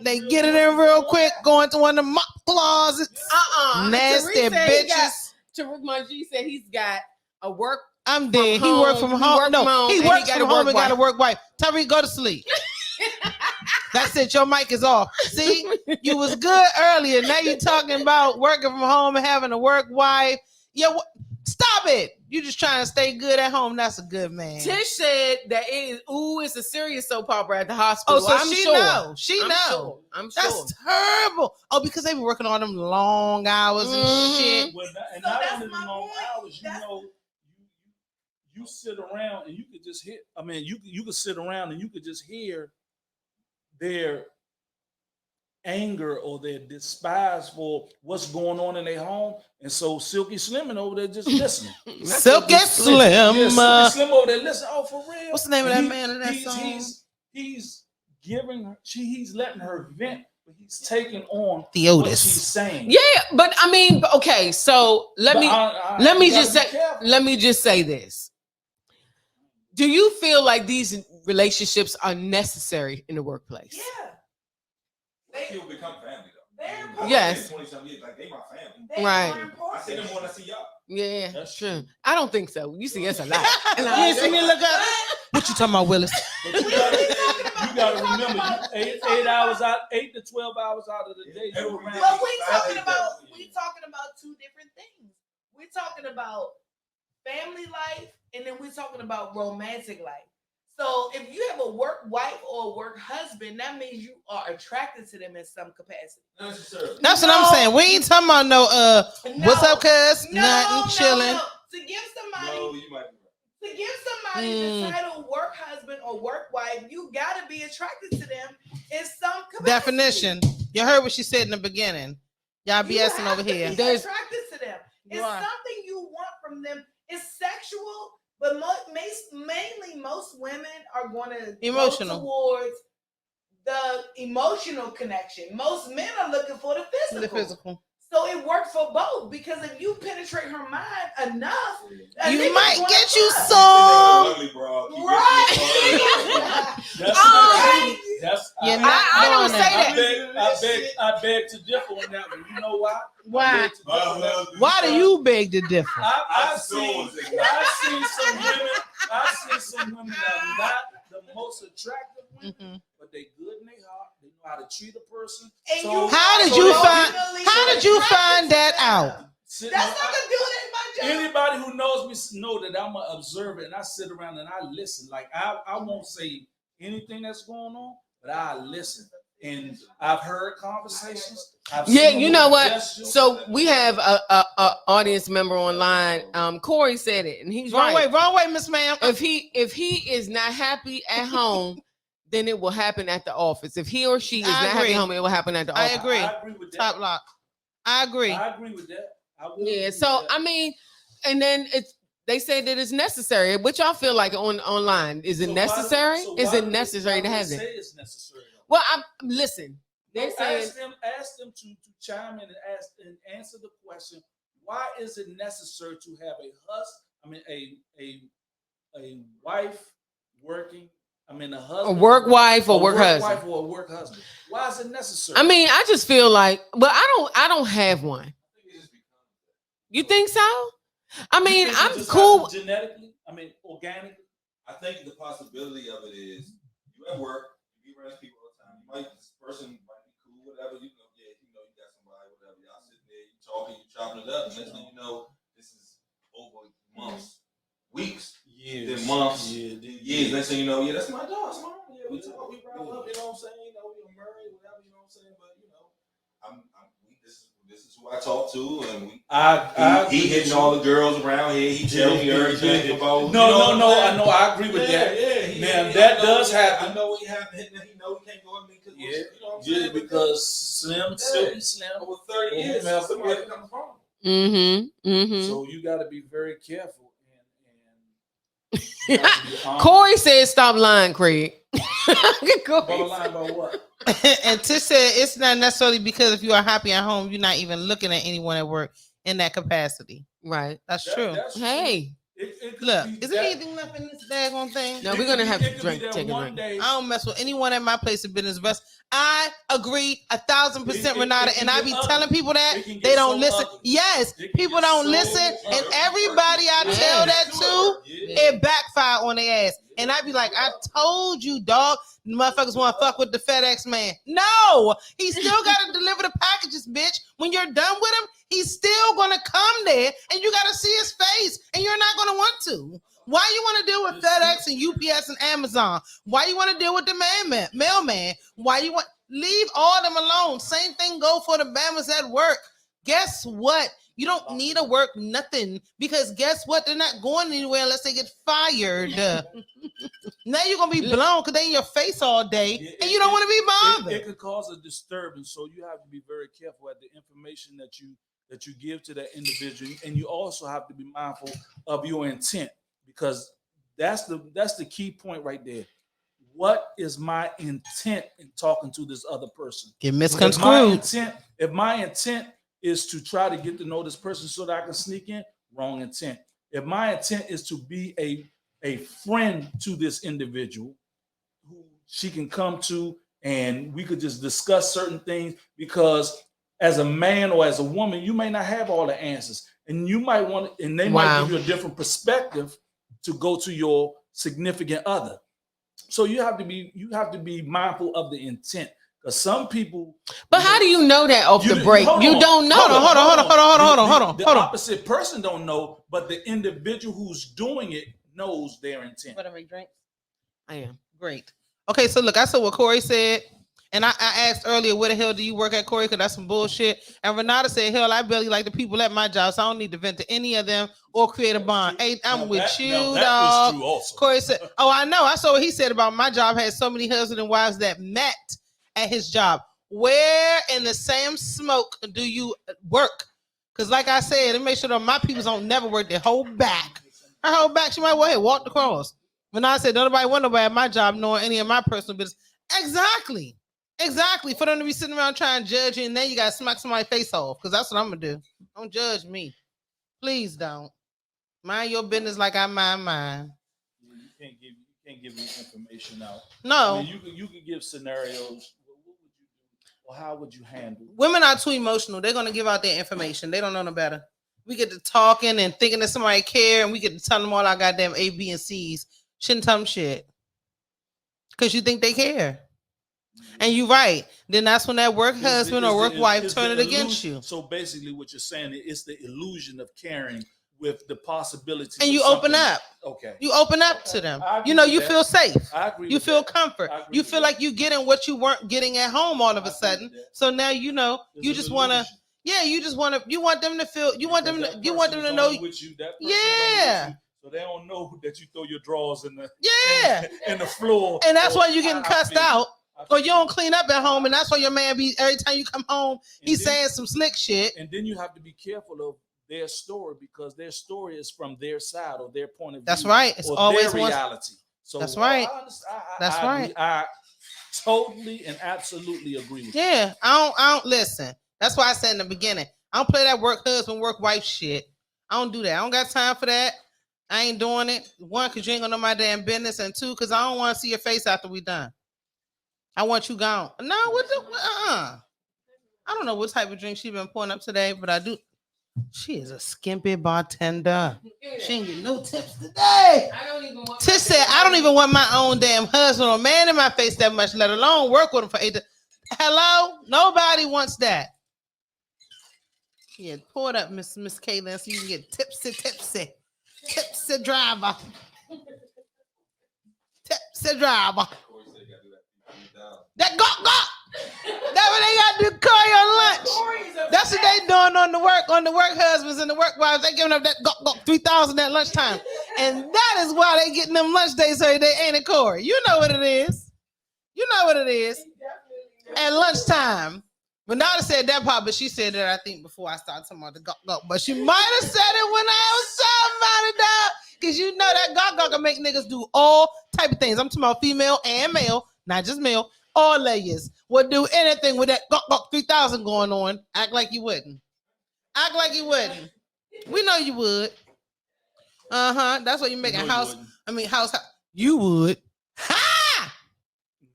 They get it in real quick, go into one of the mop closets. Nasty Tariq said bitches. Tariq Manji said he's got a work. I'm dead. From He worked from home. home. No, he and works got from a home work and got a wife. work wife. Tariq, go to sleep. That's it. Your mic is off. See, you was good earlier. Now you're talking about working from home and having a work wife. Yeah, stop it. You just trying to stay good at home. That's a good man. Tish said that it's a serious soap opera at the hospital. Oh, so I'm she sure. know. She I'm know. sure. I'm sure. That's terrible. Oh, because they be working on them long hours and shit. And So not that's only the my long point. hours, you sit around and you could just hear. I mean, you could sit around and you could just hear their anger or their despise for what's going on in their home. And so Silky Slim over there just listening. Silky Slim. Yeah, Silky Slim over there listening. Oh, for real? What's the name of that man in that song? He's giving her. He's letting her vent, but he's taking on Theotis. what she's saying. Yeah, but I mean, okay. So let But me you just gotta say be careful. let me just say this. Do you feel like these relationships are necessary in the workplace? Yeah. People become family though. They're Yes. 20-something years, like they my family. They Right. are important. I see them more than I see y'all. Yeah, That's true. true. I don't think so. You see us a lot. You ain't see me look up. What you talking about, Willis? But you gotta remember, you 8 hours out, 8 to 12 hours out of the day, you're around. But we talking about two different things. We're talking about family life, and then we're talking about romantic life. So if you have a work wife or a work husband, that means you are attracted to them in some capacity. Not necessarily. That's what I'm saying. We ain't talking about no what's up, cuz? Nothing, chilling. To give somebody No, you might be right. To give somebody the title work husband or work wife, you gotta be attracted to them in some capacity. Definition. You heard what she said in the beginning. Y'all You BSing have over to here. be There's- attracted to them. It's Why? something you want from them. It's sexual, but mainly most women are going to Emotional. go towards the emotional connection. Most men are looking for the physical. The physical. So it works for both, because if you penetrate her mind enough, a You nigga's might gonna get you fuck. some. Ugly, bro. Keep Right. That's You're I, not I don't doing say that. I beg to differ on that one. You know why? Why? I beg to differ on that one. Why do you beg to differ? I've seen some women that are not the most attractive women, Mhm. but they good in their heart. They know how to treat a person. And you How did so you they- find? emotionally How did you attracted find to that them. out? Sit- That's not gonna do it in my job. Anybody who knows me know that I'm an observer and I sit around and I listen. Like I won't say anything that's going on, but I listen. And I've heard conversations. I've Yeah, seen you know what? gestures. So we have a audience member online. Corey said it, and he's right. Wrong way, Miss Ma'am. If he is not happy at home, then it will happen at the office. If he or she is I not happy agree. at home, it will happen at the I office. agree. I agree with that. Top lock. I agree. I agree with that. I will Yeah. agree So with that. I mean, and then they say that it's necessary. What y'all feel like online? Is it So necessary? why do- so Is why it do they- necessary why to do they have say it? it's necessary. Well, listen. They're No, saying ask them to chime in and ask and answer the question. Why is it necessary to have a wife working? I mean, a a husband, work wife or a work husband. wife or a work husband. Why is it necessary? I mean, I just feel like, but I don't have one. You think so? I You mean, think it I'm just cool. happens genetically. I mean, organically. I think the possibility of it is you at work, you be around people all the time. This person might be cool, whatever. You got somebody, whatever. Y'all sitting there, you talking, you chopping it up. And next thing you know, this is over months, weeks, then months, years. Next thing you know, that's my dog. That's my mom. Yeah, we talk, we wrap up. You know what I'm saying? You know, we married, whatever. You know what I'm saying? But this is who I talk to, and he hitting all the girls around here. He telling me everything about. No. I agree with that. Yeah. Now that does happen. I know he happened. He know he can't go at me because Because Slim, Silky Slim, over 30 years, somebody comes from. Mm-hmm. So you got to be very careful. Corey said, "Stop lying, Craig." Bottom line about what? And Tish said it's not necessarily because if you are happy at home, you're not even looking at anyone at work in that capacity. Right. That's true. Hey, it could Look, be is there that- anything left in this daggone thing? no, we're gonna have to it could be that take a one drink. day. I don't mess with anyone at my place of business. Best, I agree 1,000%, It Renata, can and I get be ugly. telling people that It can get they don't so listen. ugly. Yes, It can people get don't so listen, and ugly. everybody I Yeah. tell that to, Yeah. it backfire on their ass. And I be like, I told you, dog. Motherfuckers want to fuck with the FedEx man. No, he still got to deliver the packages, bitch. When you're done with him, he's still going to come there, and you got to see his face, and you're not going to want to. Why you want to deal with FedEx and UPS and Amazon? Why you want to deal with the mailman? Why you want leave all them alone? Same thing go for the Bammers at work. Guess what? You don't need to work nothing because guess what? They're not going anywhere unless they get fired. Now you're gonna be blown because they in your face all day, and you don't want to be bothered. It could cause a disturbance, so you have to be very careful at the information that you give to that individual, and you also have to be mindful of your intent because that's the key point right there. What is my intent in talking to this other person? Get misconstrued. If my intent is to try to get to know this person so that I can sneak in, wrong intent. If my intent is to be a friend to this individual who she can come to, and we could just discuss certain things, because as a man or as a woman, you may not have all the answers, and you might want, and they might give you a different perspective to go to your significant other. So you have to be mindful of the intent, because some people. But how do you know that off the break? You don't know. Hold on. The opposite person don't know, but the individual who's doing it knows their intent. What, make drinks? I am. Great. Okay, so look, I saw what Corey said, and I asked earlier, where the hell do you work at, Corey? Because that's some bullshit. And Renata said, hell, I barely like the people at my job, so I don't need to vent to any of them or create a bond. Hey, I'm with you, dog. Corey said, oh, I know. I saw what he said about my job had so many husbands and wives that met at his job. Where in the same smoke do you work? Because like I said, and make sure that my people don't never work their whole back. Her whole back, she might walk across. When I said, nobody want nobody at my job knowing any of my personal business. Exactly. For them to be sitting around trying to judge you, and then you got to smack somebody's face off, because that's what I'm going to do. Don't judge me. Please don't. Mind your business like I mind mine. You can't give me information out. No. I mean, you can give scenarios. What would you do? Or how would you handle it? Women are too emotional. They're going to give out their information. They don't know no better. We get to talking and thinking that somebody care, and we get to tell them all our goddamn A, B, and C's. Shouldn't tell them shit. Because you think they care. And you're right. Then that's when that work husband or work wife turn it against you. So basically what you're saying is the illusion of caring with the possibility. And you open up. Okay. You open up to them. You know, you feel safe. I agree. You feel comfort. You feel like you're getting what you weren't getting at home all of a sudden. So now you know, you just want to. Yeah, you want them to feel. You want them to know. Yeah. So they don't know that you throw your drawers in the in the floor. And that's why you're getting cussed out. Or you don't clean up at home, and that's why your man be every time you come home, he's saying some slick shit. And then you have to be careful of their story, because their story is from their side or their point of view. That's right. It's always their reality. So that's right. That's right. I totally and absolutely agree with you. Yeah, I don't listen. That's why I said in the beginning, I don't play that work husband, work wife shit. I don't do that. I don't got time for that. I ain't doing it. One, because you ain't gonna know my damn business, and two, because I don't want to see your face after we done. I want you gone. No, what the I don't know what type of drink she been pouring up today, but I do. She is a skimpy bartender. She ain't getting no tips today. Tish said, I don't even want my own damn husband or man in my face that much, let alone work with him for 8 days. Hello? Nobody wants that. Yeah, pour it up, Miss Caitlin, so you can get tipsy driver. Tipsy driver. That got. That's what they got to do, Corey, on lunch. That's what they doing on the work husbands and the work wives. They giving up that got 3,000 at lunchtime. And that is why they getting them lunch days every day, ain't it, Corey? You know what it is. At lunchtime. Renata said that part, but she said that, I think, before I started talking about the got. But she might have said it when I was talking about it, dog. Because you know that got can make niggas do all type of things. I'm talking about female and male, not just male. All layers would do anything with that 3,000 going on. Act like you wouldn't. We know you would. That's what you make a house. House. You would. Ha!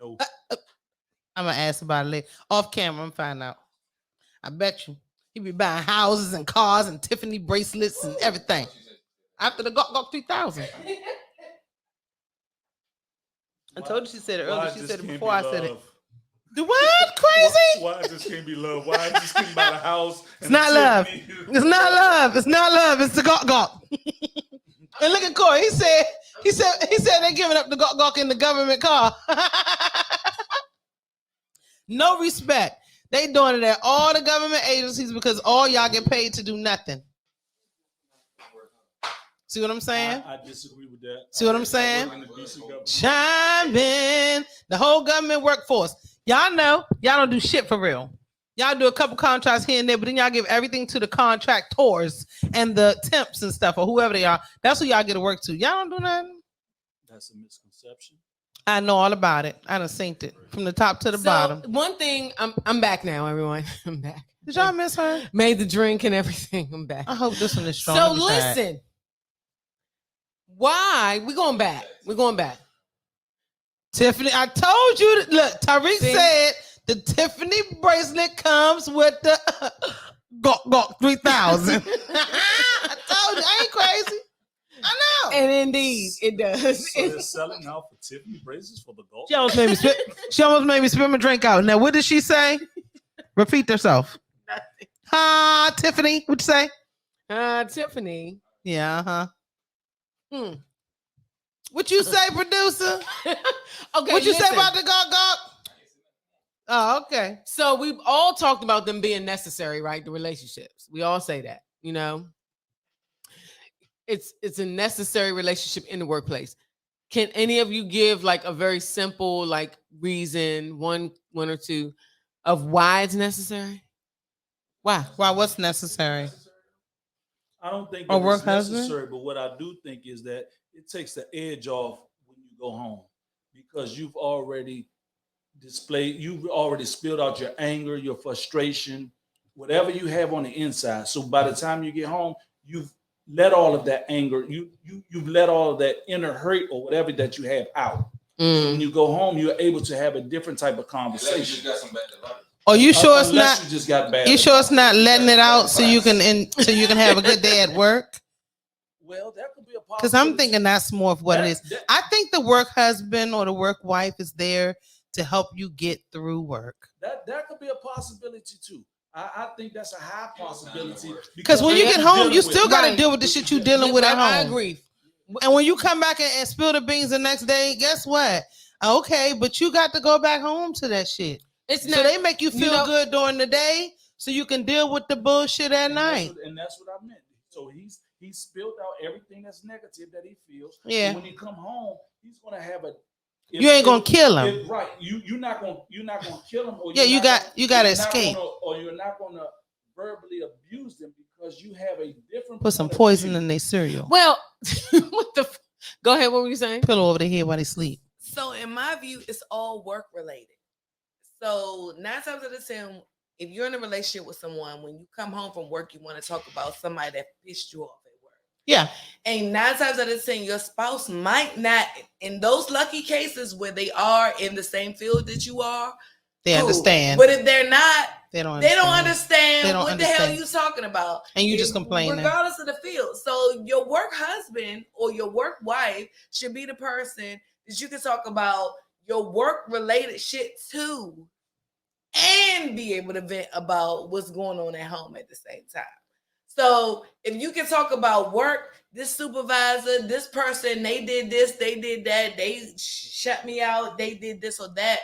No. I'm gonna ask about it later. Off camera, I'm find out. I bet you he be buying houses and cars and Tiffany bracelets and everything. After the got 3,000. I told you she said it earlier. She said it before I said it. The what? Crazy? Why it just can't be love? Why it just can't buy the house? It's not love. It's not love. It's not love. It's the gawk. And look at Corey. He said they're giving up the gawk in the government car. No respect. They doing it at all the government agencies because all y'all get paid to do nothing. See what I'm saying? I disagree with that. See what I'm saying? Chime in. The whole government workforce. Y'all know y'all don't do shit for real. Y'all do a couple contracts here and there, but then y'all give everything to the contractors and the temps and stuff or whoever they are. That's who y'all get to work to. Y'all don't do nothing. That's a misconception. I know all about it. I done synced it from the top to the bottom. One thing, I'm back now, everyone. I'm back. Did y'all miss her? Made the drink and everything. I'm back. I hope this one is strong. So listen. Why? We're going back. We're going back. Tiffany, I told you. Look, Tariq See? said the Tiffany bracelet comes with the Gawk 3000. I told you, I ain't crazy. I know. And indeed, it does. So they're selling now for Tiffany bracelets for the gold. She almost made me spit. She almost made me spit my drink out. Now, what did she say? Repeat herself. Nothing. Tiffany, what'd you say? Tiffany. Yeah, What you say, producer? Okay. What you say listen. about the Gawk? Oh, okay. So we've all talked about them being necessary, right? The relationships. We all say that, you know. It's a necessary relationship in the workplace. Can any of you give like a very simple like reason, one or two, of why it's necessary? Why? Why? What's necessary? I don't think A that work it's husband? necessary, but what I do think is that it takes the edge off when you go home because you've already spilled out your anger, your frustration, whatever you have on the inside. So by the time you get home, you've let all of that anger, you've let all of that inner hurt or whatever that you have out. So when you go home, you're able to have a different type of conversation. Oh, you sure it's Unless not? you just got bad. You sure it's not letting it out so you can have a good day at work? Well, that could be a possibility. Because I'm thinking that's more of what it is. I think the work husband or the work wife is there to help you get through work. That could be a possibility too. I think that's a high possibility. Because when you get home, you still got to Right. deal with the shit you dealing with at home. I agree. And when you come back and spill the beans the next day, guess what? Okay, but you got to go back home to that shit. It's So they make you feel good during the day so you can deal with the bullshit at night. That's what I meant. So he spilled out everything that's negative that he feels. Yeah. So when he come home, he's gonna have a. You ain't gonna kill him. Right. You're not gonna kill him. Or Yeah, you got to escape. Or you're not gonna verbally abuse them because you have a different. Put some poison in their cereal. Well, what the? Go ahead. What were you saying? Pillow over their head while they sleep. So in my view, it's all work related. So 9 times out of 10, if you're in a relationship with someone, when you come home from work, you want to talk about somebody that pissed you off at work. Yeah. And 9 times out of 10, your spouse might not, in those lucky cases where they are in the same field that you are, they understand. But if they're not, they don't understand what the hell you talking about. And you just complaining. Regardless of the field. So your work husband or your work wife should be the person that you can talk about your work-related shit too, and be able to vent about what's going on at home at the same time. So if you can talk about work, this supervisor, this person, they did this, they did that, they shut me out, they did this or that,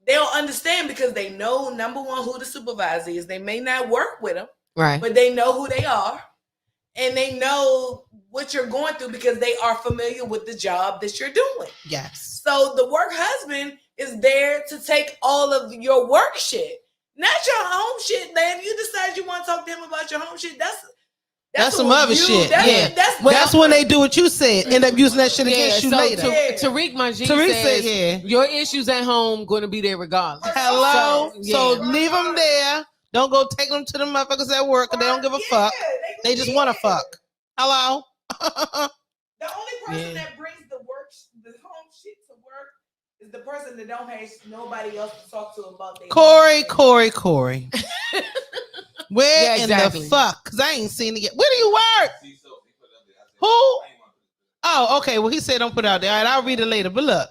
they'll understand because they know, number one, who the supervisor is. They may not work with them, right? But they know who they are, and they know what you're going through because they are familiar with the job that you're doing. Yes. So the work husband is there to take all of your work shit, not your home shit. Then if you decide you want to talk to him about your home shit, that's some other shit. That's when they do what you said. End up using that shit against you later. Tariq Majid says your issues at home going to be there regardless. Hello. So leave them there. Don't go take them to the motherfuckers at work because they don't give a fuck. They just want to fuck. Hello. The only person that brings the home shit to work is the person that don't have nobody else to talk to about their Corey. Where in the fuck? Because I ain't seen it yet. Where do you work? Who? Oh, okay. Well, he said don't put it out there. All right, I'll read it later. But look,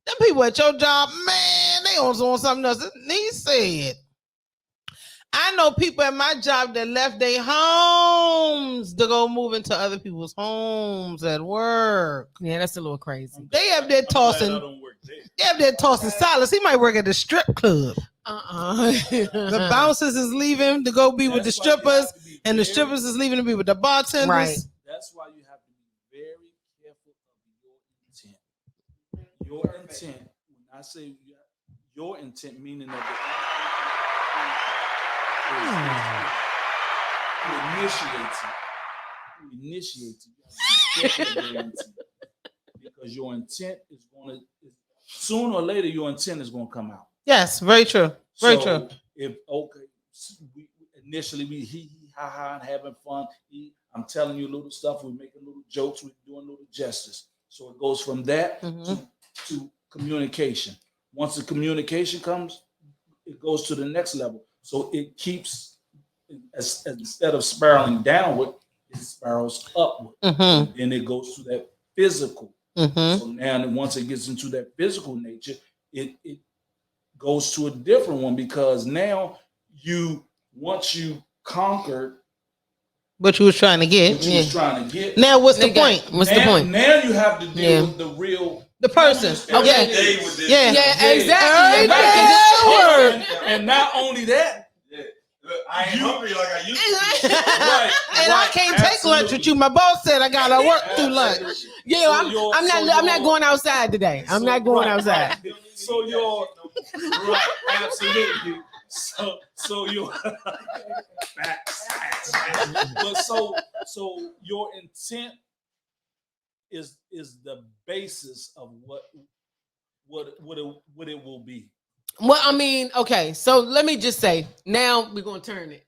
them people at your job, man, they on something else. He said, I know people at my job that left their homes to go move into other people's homes at work. Yeah, that's a little crazy. They have that tossing. They have that tossing Silas. He might work at the strip club. The bouncers is leaving to go be with the strippers, and the strippers is leaving to be with the bartenders. Right. That's why you have to be very careful of your intent. Your intent. When I say your intent, meaning that you initiate it. Because your intent is going to, sooner or later, your intent is going to come out. Yes, very true. Very true. If he ha, and having fun. I'm telling you little stuff. We're making little jokes. We're doing little gestures. So it goes from that to communication. Once the communication comes, it goes to the next level. So it keeps, instead of spiraling downward, it spirals upward. Then it goes to that physical. So now, once it gets into that physical nature, it goes to a different one, because now once you conquered what you was trying to get. what you was trying to get. Now, what's the point? What's the point? Now you have to deal with the person. Okay. Exactly. And not only that, I ain't hungry like I used to be. And I can't take lunch with you. My boss said I gotta work through lunch. Yeah, I'm not going outside today. I'm not going outside. So you're right, absolutely. So you're but so your intent is the basis of what it will be. Well, I mean, okay, so let me just say, now we're gonna turn it.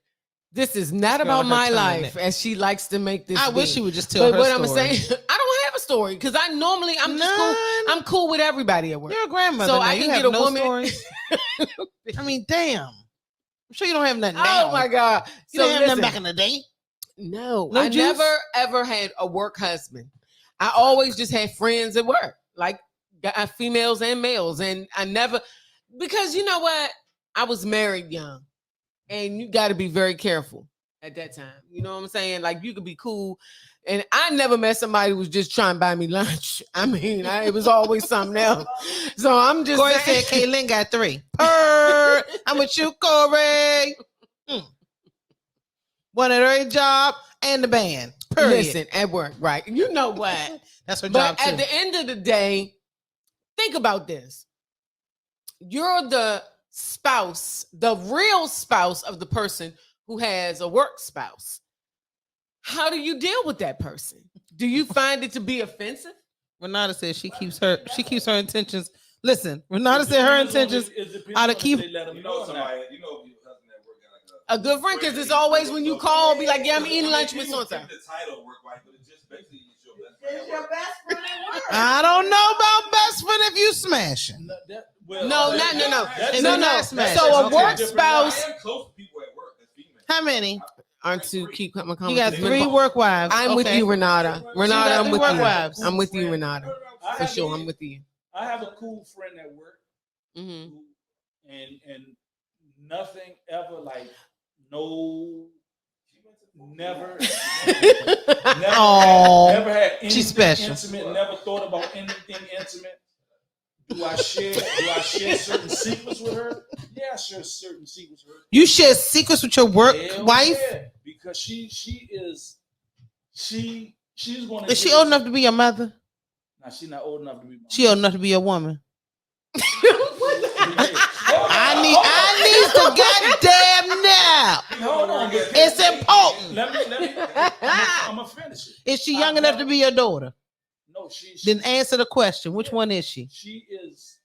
This is not about my life, as she likes to make this. I wish she would just tell her what story. I'm saying, I don't have a story, because I'm just cool. I'm cool with everybody at work. You're a grandmother, so now. I can you get have a no woman. Stories? I mean, damn. I'm sure you don't have nothing now. Oh my God! You didn't have nothing back in the day. No, No I juice? never ever had a work husband. I always just had friends at work, like females and males, and I never, because you know what? I was married young, and you got to be very careful at that time. You know what I'm saying? Like, you could be cool, and I never met somebody who was just trying to buy me lunch. I mean, it was always something else. So I'm just Corey saying. said Kaylin got 3. I'm with you, Corey. One at her job and the band. Period. Listen, at work, right? You know what? That's her But job too. at the end of the day, think about this. You're the spouse, the real spouse of the person who has a work spouse. How do you deal with that person? Do you find it to be offensive? Renata said she keeps her intentions. Listen, Renata said her intentions are to keep. You know somebody. You know your husband at work got A good friend, because it's always when you call, be like, yeah, I'm eating lunch with so-and-so. The title work wife, but it's just basically your best friend. It's your best friend at work. I don't know about best friend if you smashing. No. So a work spouse. I am close to people at work that's female. How many? Aren't to keep coming. You got 3 work wives. I'm with you, Renata. Renata, got I'm 3 with work you. wives. I'm with you, Renata. For sure, I'm with you. I have a cool friend at work, Mm-hmm. and nothing ever like never had anything she's special. intimate. Never thought about anything intimate. Do I share certain secrets with her? Yeah, I share certain secrets with her. You share secrets with your work wife? Yeah, because she's going to. Is she old enough to be your mother? No, she's not old enough to be. She old enough to be a woman. I need the goddamn now. Hold on, It's important. Let me. I'm gonna finish it. Is she young enough to be your daughter? No, she. Then answer the question. Which one is she? She is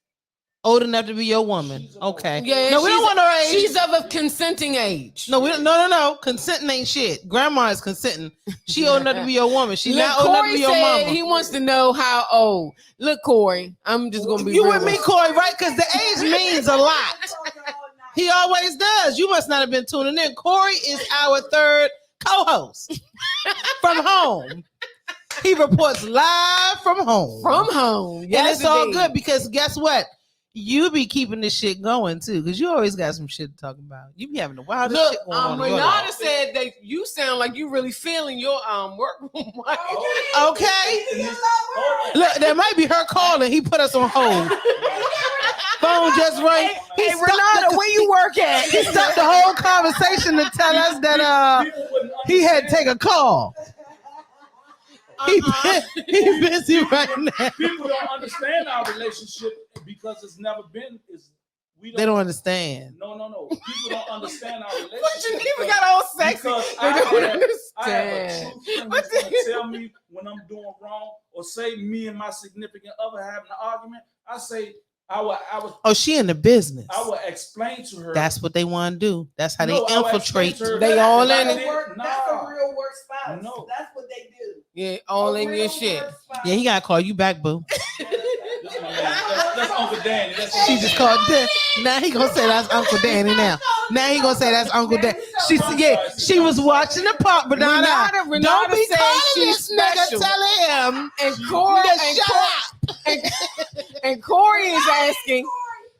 old enough to be your woman. Okay. Yeah, no, we don't want her age. She's of a consenting age. No, we don't. No. Consenting ain't shit. Grandma is consenting. She old enough to be your woman. She not old enough to be your mama. He wants to know how old. Look, Corey, I'm just gonna be. You with me, Corey, right? Because the age means a lot. He always does. You must not have been tuning in. Corey is our 3rd co-host from home. He reports live from home. From home. Yes, and it's all good because guess what? You be keeping this shit going too, because you always got some shit to talk about. You be having the wildest shit going on. Renata said that you sound like you really feeling your work. Okay. Look, that might be her calling. He put us on hold. Phone just rang. Hey, Renata, where you work at? He stopped the whole conversation to tell us that he had to take a call. He's busy right now. People don't understand our relationship because it's never been. They don't understand. No. People don't understand our relationship. But you even got all sexy. They don't understand. I have a true friend who's gonna tell me when I'm doing wrong, or say me and my significant other having an argument. I I would Oh, she in the business. I would explain to her. That's what they want to do. That's how No, they I would explain infiltrate. to her They that all if I in it. did- That's a Nah. real work spouse. No. That's what they do. Yeah, all in your shit. Yeah, he gotta call you back, boo. That's my man. That's Uncle Danny. That's Uncle She just Danny. called that. Now he gonna say that's Uncle Danny now. Now he gonna say that's Uncle Danny. She was watching the part, but Renata don't be said calling she's this nigga special. telling him. And Corey, and Corey is asking.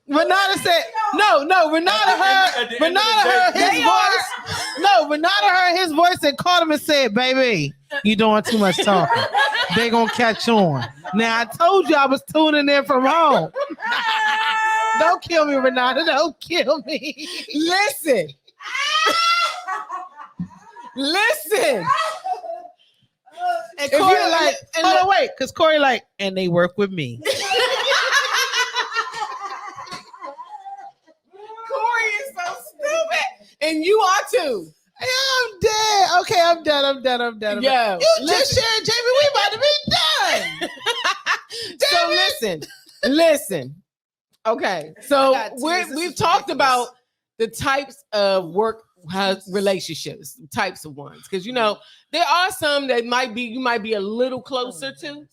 Renata said, no, Renata heard his voice. No, Renata heard his voice and called him and said, baby, you doing too much talking. They gonna catch on. Now I told you I was tuning in from home. Don't kill me, Renata. Don't kill me. Listen. Listen. And If Corey you- like, and hold on, wait, because Corey like, and they work with me. Corey is so stupid. And you are too. Hey, I'm dead. Okay, I'm done. Yo, You just shared, Jamie. We about to be done. So listen. Okay, so I got tears. This we've is talked ridiculous. about the types of work relationships, types of ones, because you know there are some that you might be a little closer to,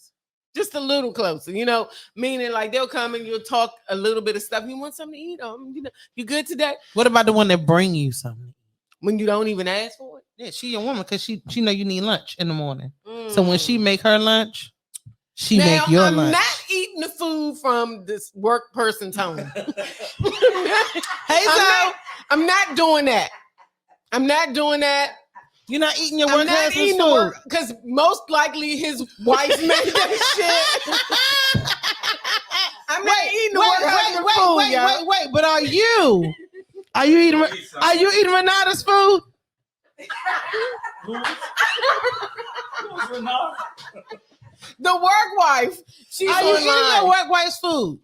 just a little closer. You know, meaning like they'll come and you'll talk a little bit of stuff. You want something to eat? You know, you good today? What about the one that bring you something? When you don't even ask for it. Yeah, she a woman because she know you need lunch in the morning. So when she make her lunch, she now, make your I'm lunch. not eating the food from this work person's home. Hey, so I'm not doing that. I'm not doing that. you're not eating your I'm work not husband's eating the food. work because most likely his wife made that shit. I'm not eating the work husband's food, yo. wait. But are you? Are you eating Renata's food? Who's Renata? The work wife. She's Are you eating online. your work wife's food?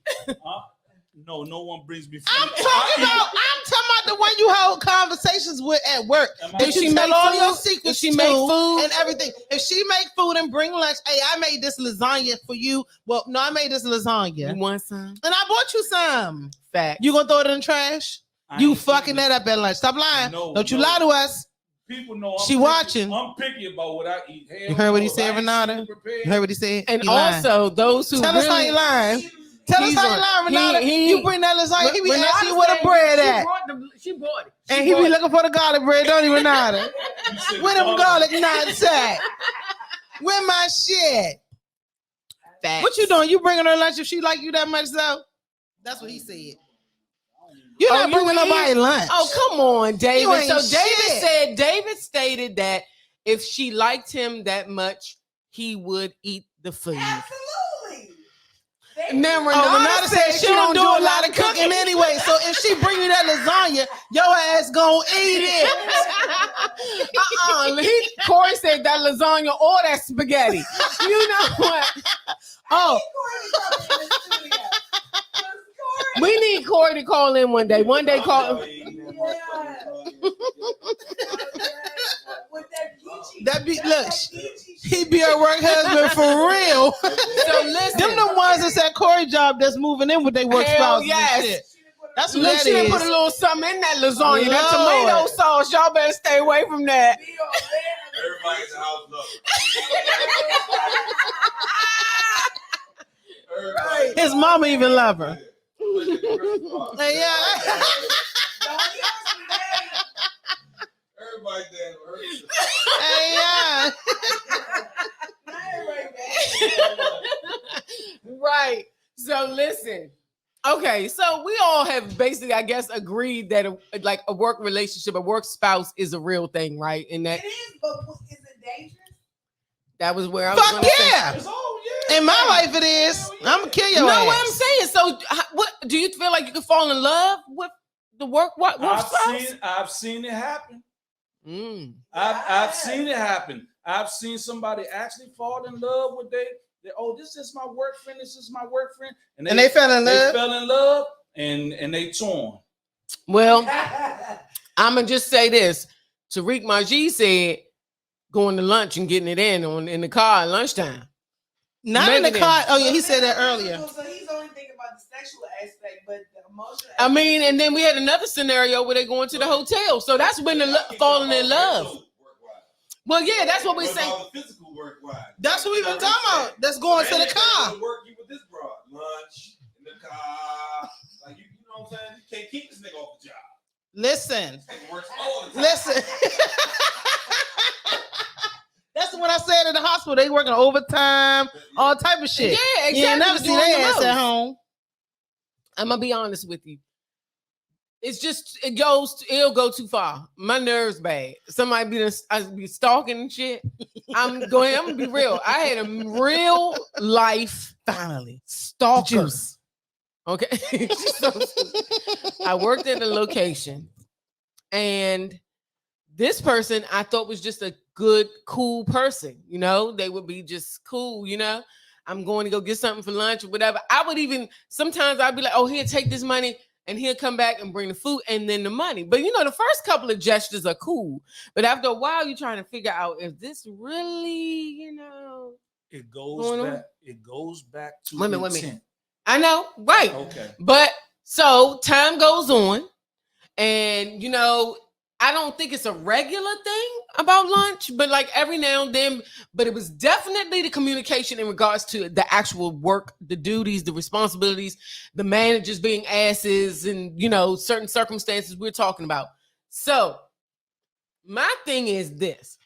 No, no one brings me food. I'm talking about the one you hold conversations with at work. Am I- That If you she tell make all food, your if secrets she to make food, and everything. If she make food and bring lunch, hey, I made this lasagna for you. Well, no, I made this lasagna. You And want some? I bought you some. Facts. You gonna throw it in the trash? I You ain't fucking eating that up at lunch. Stop lying. No, Don't you no. lie to us. People know I'm She picky. watching. I'm picky about what I eat. Hell You heard what he no, said, if I ain't Renata? seen it prepared, You heard what he said? And He lying. also those who Tell us how really, you lying. Tell us He's how you on- lying, Renata. he- You bring that lasagna. He be Renata asking you where the said bread she at. She bought it. And he be looking for the garlic bread, don't he, Renata? you said Where them garlic nuts at? Where my shit? Facts. What you doing? You bringing her lunch if she like you that much, though? That's what he said. You're Oh, not you bringing ain't- nobody lunch. Oh, come on, You David. ain't So shit. David stated that if she liked him that much, he would eat the food. Absolutely. And then Renata said she don't do a lot of cooking anyway. So if she bring you that lasagna, your ass gonna eat it. Corey said that lasagna or that spaghetti. You know what? Oh, We need Corey to call in one day. One day call. that be look. He be her work husband for real. So listen. Them the ones that's at Corey job that's moving in with their work Hell spouses yes. and shit. That's what Look, that she done is. put a little something in that lasagna. That Lord. tomato sauce. Y'all better stay away from that. Everybody in the house love it. His mama even love her. Everybody Hey, yeah. damn hurt. Hey, yeah. Right. So listen. Okay, so we all have basically, I guess, agreed that a work relationship, a work spouse is a real thing, right? And that It is, but is it dangerous? that was where I was Fuck going to say. yeah. It's all, yeah. In my life, it is. I'm gonna kill You your know ass. what I'm saying? So, what do you feel like you could fall in love with the work spouse? I've seen it happen. Mm. I've seen it happen. I've seen somebody actually fall in love with oh, this is my work friend. This is my work friend, And they fell in They love. fell in love, and they torn. Well, I'm gonna just say this: Tariq Majid said going to lunch and getting it in the car at lunchtime. Not in the Megan car. is. Oh yeah, he said that earlier. So he's only thinking about the sexual aspect, but the emotional. I mean, and then we had another scenario where they going to the hotel. So that's when the falling in love. Well, yeah, that's what we say. The physical work wise. That's what we've been talking about. That's going to the car. Work you with this broad, lunch in the car. Like you know what I'm saying? You can't keep this nigga off the job. Listen. This nigga works all the time. Listen. That's what I said in the hospital. They working overtime, all type of shit. Yeah, exactly. You ain't never see Doing their the ass most. at home. I'm gonna be honest with you. It's just it'll go too far. My nerves bad. Somebody be stalking and shit. I'm gonna be real. I had a real life Finally. stalker. Juice. Okay. So I worked at a location, and this person I thought was just a good, cool person. You know, they would be just cool. You know, I'm going to go get something for lunch or whatever. I would even sometimes I'd be like, "Oh, here, take this money," and he'll come back and bring the food and then the money. But you know, the first couple of gestures are cool, but after a while, you're trying to figure out if this really, you know, It goes Going on? back. It goes back to Wait a minute. intent. I know, right? Okay. But so time goes on, and you know, I don't think it's a regular thing about lunch, but like every now and then, but it was definitely the communication in regards to the actual work, the duties, the responsibilities, the managers being asses, and you know, certain circumstances we're talking about. So my thing is this: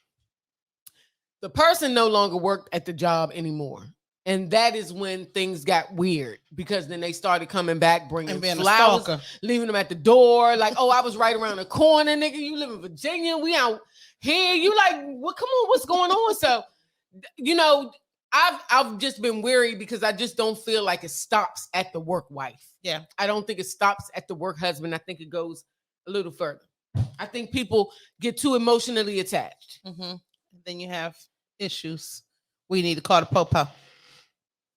the person no longer worked at the job anymore. And that is when things got weird, because then they started coming back, bringing And being a flowers, stalker. leaving them at the door. Like, oh, I was right around the corner, nigga. You live in Virginia. We out here. You like, well, come on, what's going on? So, you know, I've just been weary because I just don't feel like it stops at the work wife. Yeah. I don't think it stops at the work husband. I think it goes a little further. I think people get too emotionally attached. Mm-hmm. Then you have issues. We need to call the popo.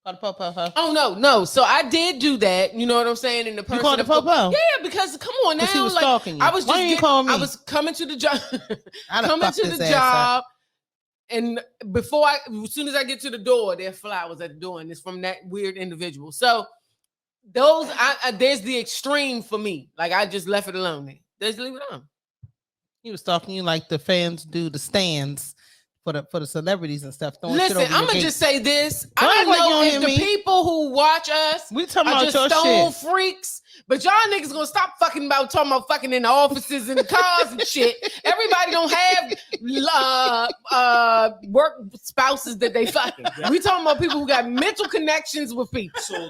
Call the popo, huh? Oh no. So I did do that. You know what I'm saying? And the person You called the popo? Yeah, because come on now. Because he was like, stalking you. I was Why just you call me? I was coming to the job. I'd have coming fucked to his the ass up. job. And as soon as I get to the door, there are flowers at the door, and it's from that weird individual. So those, there's the extreme for me. Like I just left it alone. Just leave it alone. He was stalking you like the fans do the stands for the celebrities and stuff. Listen, I'm gonna just say this. Don't I act don't like you know don't if hear the me. people who watch us we talking are about just your stone shit. freaks, but y'all niggas gonna stop talking about fucking in the offices and the cars and shit. Everybody don't have work spouses that they fucking. We talking about people who got mental connections with people. So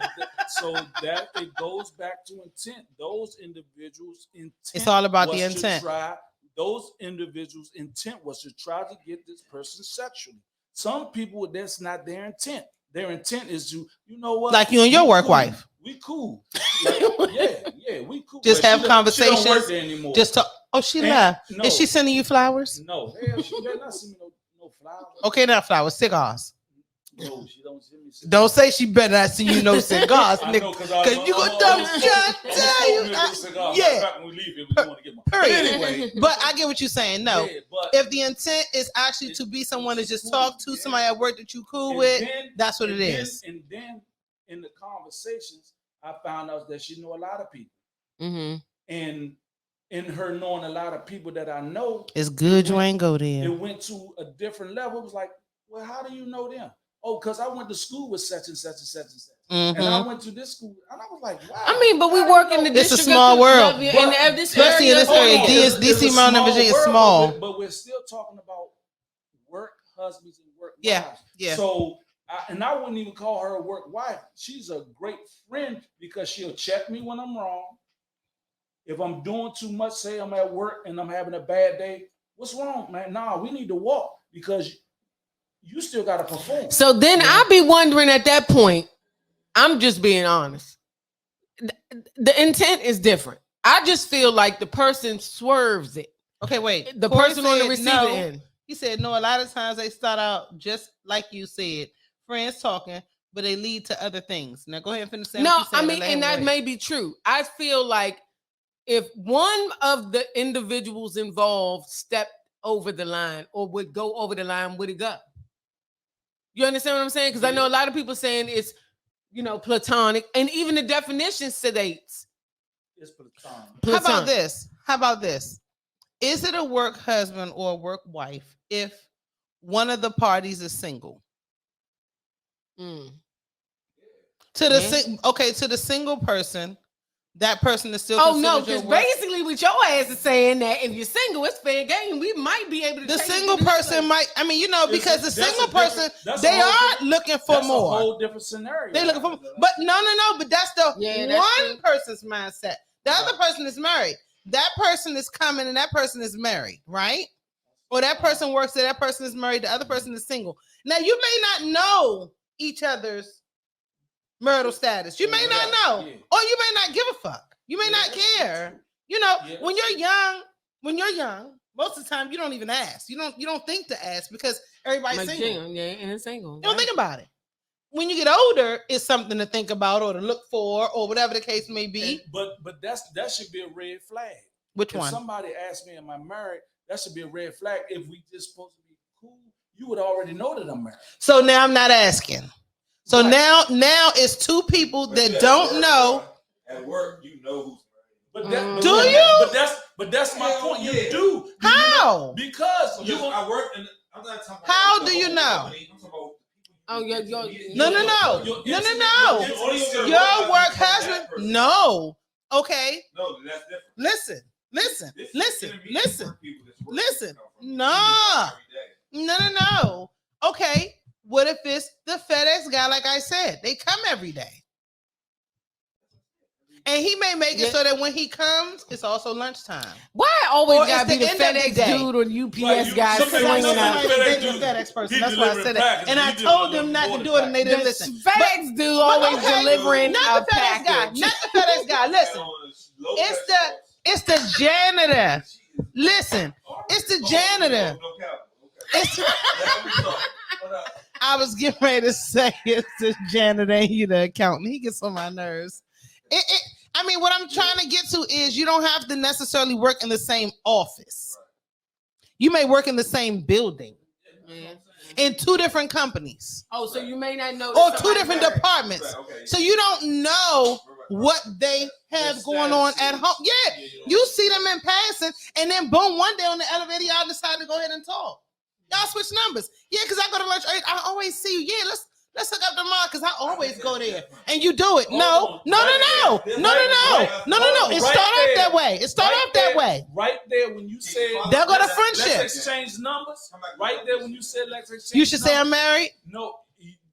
that it goes back to intent. Those individuals' intent. It's all about the was to intent. Those individuals' intent was to try to get this person sexually. Some people, that's not their intent. Their intent is to, you know what? Like you and your We work cool. wife. We cool. Like, we cool. Just But have she conversations. don't work there anymore. Just talk. Oh, she left. No. Is she sending you flowers? No, hell, she better not send me no flowers. Okay, not flowers, cigars. No, she don't send me cigars. Don't say she better not send you no cigars, I nigga. know, Because you gonna dumb shit. Yeah. When we leave, we want to get my. Period. Anyway, But I get what you're saying. No, yeah, but if the intent is actually to be someone to just talk to somebody at work that you cool with, that's what it is. And then in the conversations, I found out that she know a lot of people, and in her knowing a lot of people that I know, It's good you ain't go there. it went to a different level. It was like, well, how do you know them? Oh, because I went to school with such and such and such and such. And I went to this school, and I was like, wow. I mean, but we work in the It's a district small of world. Philadelphia, and this Especially in this area. DC, Maryland, and Virginia is small. But we're still talking about work husbands and work Yeah, wives. yeah. So, I wouldn't even call her a work wife. She's a great friend because she'll check me when I'm wrong. If I'm doing too much, say I'm at work and I'm having a bad day, what's wrong, man? Nah, we need to walk because you still got to perform. So then I'd be wondering at that point, I'm just being honest. The intent is different. I just feel like the person swerves it. Okay, wait. The Corey person on the said receiving no. end. He said no. A lot of times they start out just like you said, friends talking, but they lead to other things. Now go ahead and finish saying. No, what you said I mean, and that may be true. I feel like if one of the individuals involved stepped over the line or would go over the line, would it go? You understand what I'm saying? Because I know a lot of people saying it's, platonic, and even the definition sedates. It's platonic. How about this? How about this? Is it a work husband or a work wife if one of the parties is single? To the single person, that person is still. Oh no, because basically, what your ass is saying that if you're single, it's fair game. We might be able to. The single person might. I mean, because the single person, they are looking for more. That's a whole different scenario. They're looking for, but no. But that's the one person's mindset. The other person is married. That person is coming, and that person is married, right? Or that person works there. That person is married. The other person is single. Now, you may not know each other's marital status. You may not know, or you may not give a fuck. You may not care. When you're young, most of the time you don't even ask. You don't think to ask because everybody's single. And single. You don't think about it. When you get older, it's something to think about or to look for or whatever the case may be. But that should be a red flag. Which one? If somebody asked me, am I married? That should be a red flag. If we just supposed to be cool, you would already know that I'm married. So now I'm not asking. So now it's two people that don't know. At work, you know who's married. Do you? But that's my point. You do. How? Because I work and I'm not talking about. How do you know? Oh, No. Your work husband. No. Okay. No, that's different. Listen. No. Okay. What if it's the FedEx guy? Like I said, they come every day. And he may make it so that when he comes, it's also lunchtime. Why always gotta be the FedEx dude or the UPS guy swinging out? The FedEx person. That's why I said that. And I told them not to do it, and they didn't listen. FedEx dude always delivering not a the FedEx guy. package. Not the FedEx guy. Listen, it's the janitor. Listen, it's the janitor. I was getting ready to say it's the janitor and you the accountant. He gets on my nerves. What I'm trying to get to is you don't have to necessarily work in the same office. You may work in the same building in two different companies. Oh, so you may not know. Or two different departments. So you don't know what they have going on at home. Yeah, you see them in passing, and then boom, one day on the elevator, y'all decide to go ahead and talk. Y'all switch numbers. Yeah, because I go to lunch. I always see you. Yeah, let's hook up tomorrow because I always go there. And you do it. No. It start off that way. Right there when you said they'll go to friendship. Let's exchange numbers. Right there when you said let's exchange you should say I'm married. No,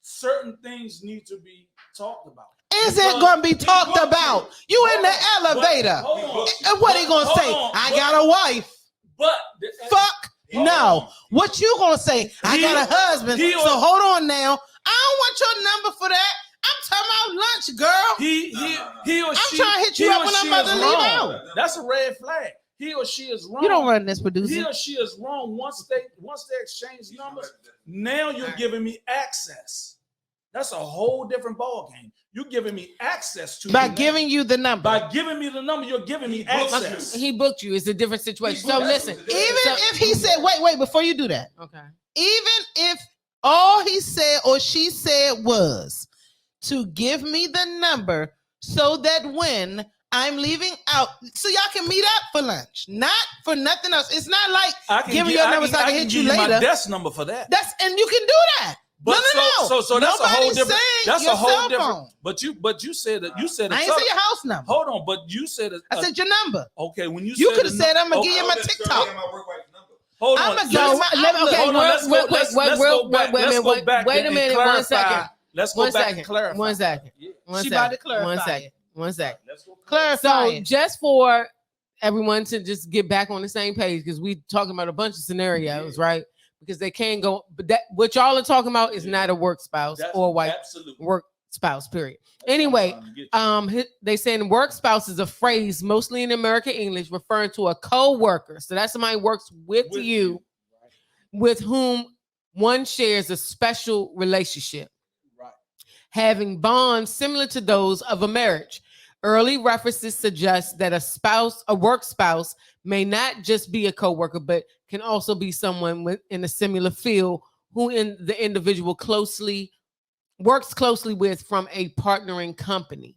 certain things need to be talked about. Is it going to be talked about? You in the elevator. And what are you going to say? I got a wife. But fuck no. What you going to say? I got a husband. So hold on now. I don't want your number for that. I'm talking about lunch, girl. He or she. I'm trying to hit you up when I'm about to leave out. That's a red flag. He or she is wrong. You don't run this, producer. He or she is wrong. Once they exchange numbers, now you're giving me access. That's a whole different ball game. You're giving me access to by giving you the number. By giving me the number, you're giving me access. He booked you. It's a different situation. So listen, even if he said, wait, before you do that. Okay. Even if all he said or she said was to give me the number so that when I'm leaving out, so y'all can meet up for lunch, not for nothing else. It's not like giving your number so I can hit you later. My desk number for that. And you can do that. But no. So that's a whole different. That's a whole different. Phone. But you said that I ain't say your house number. Hold on, but you said I said your number. Okay, when you could have said I'm gonna give you my TikTok. Hold on. Wait a minute. 1 second. Let's go back and clarify. 1 second. She about to clarify. 1 second. Let's go clarify. So just for everyone to just get back on the same page, because we talking about a bunch of scenarios, right? Because they can't go, but that what y'all are talking about is not a work spouse or a wife work spouse, period. Anyway, they saying work spouse is a phrase mostly in American English referring to a co-worker. So that's somebody who works with you, with whom one shares a special relationship, right? Having bonds similar to those of a marriage. Early references suggest that a work spouse, may not just be a co-worker, but can also be someone in a similar field who the individual works closely with from a partnering company.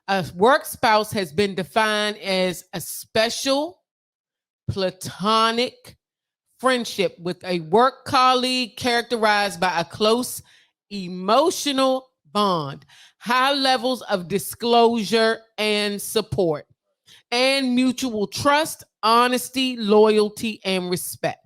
A work spouse has been defined as a special platonic friendship with a work colleague characterized by a close emotional bond, high levels of disclosure and support, and mutual trust, honesty, loyalty, and respect.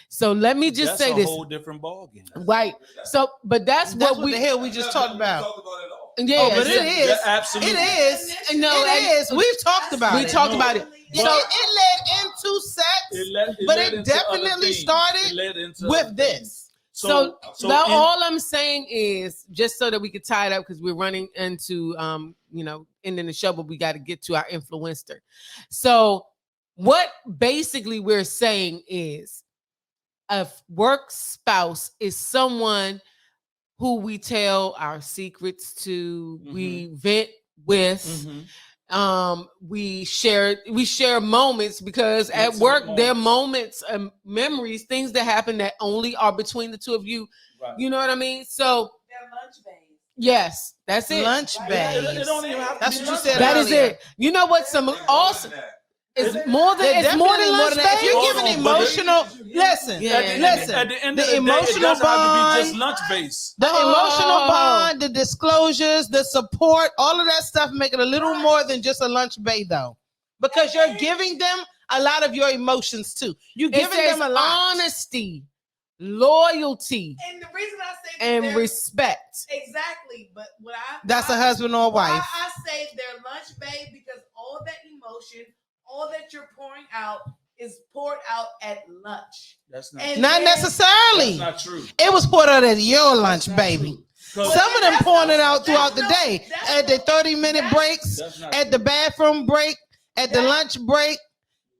So let me just That's say a this. whole different ballgame. Right. So, but that's That's what what the hell we just talked about. Talked about it all. Yeah, Oh, but so- it is. Absolutely. It is. No, It is. We've talked about we it. talked about it. So it led into sex, but led it into other definitely things. started It led into with other this. things. So, So now in- all I'm saying is just so that we can tie it up because we're running into ending the show, but we got to get to our influencer. So what basically we're saying is a work spouse is someone who we tell our secrets to, we vent with. We share moments because at Intimate work there are moments. moments, memories, things that happen that only are between the two of you. Right. You know what I mean? So Their lunch bays. yes, that's it. Lunch Right. bays. It don't even have to That's be what you lunch said That bays. is earlier. it. You know what? Some awesome. It's more than They're it's more definitely than lunch that. If bays. you're Hold giving on, but emotional, listen, Yeah. listen. At the end The of the day, emotional it doesn't have to be just bond- lunch based. The emotional Oh. bond, the disclosures, the support, all of that stuff make it a little more than just a lunch bay, though, because you're giving them a lot of your emotions too. You're It giving says them a lot. honesty, loyalty, And the reason I say that and they're- respect. exactly, but That's a husband or a why wife. I say their lunch babe because all that emotion, all that you're pouring out is poured out at lunch. That's not. And Not then- necessarily. That's not true. It was poured out at your lunch, That's not baby. true. 'Cause Some of them That's pouring it not- out throughout the that's day, not- at the 30-minute that's- breaks, that's not at the true. bathroom break, at the That- lunch break,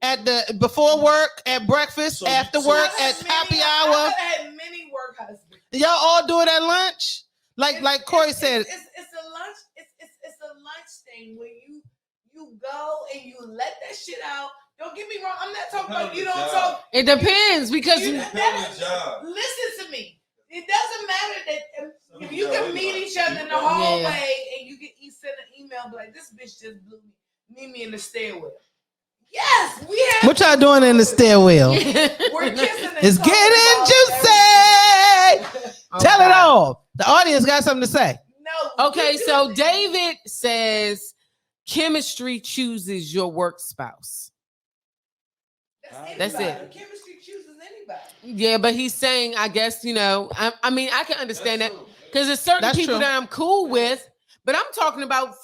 at the before work, at breakfast, So- after so- work, I've at had happy many- hour. I've had many work husbands. Y'all all do it at lunch, like Corey said. It's a lunch. It's a lunch thing where you go and you let that shit out. Don't get me wrong. I'm not talking about you don't talk. It depends because You- Job. Listen to me. It doesn't matter that if you can meet each other in the Yeah. hallway and you can send an email be like, this bitch just blew me. Meet me in the stairwell. Yes, we have. What y'all doing in the stairwell? We're kissing and It's talking getting about juicy. Tell it all. The audience got something to say. No. Okay, you so do- David says chemistry chooses your work spouse. That's it. anybody. Chemistry chooses anybody. Yeah, but he's saying, I guess, I mean, I can understand that because there's certain That's people true. that I'm cool with, but I'm talking about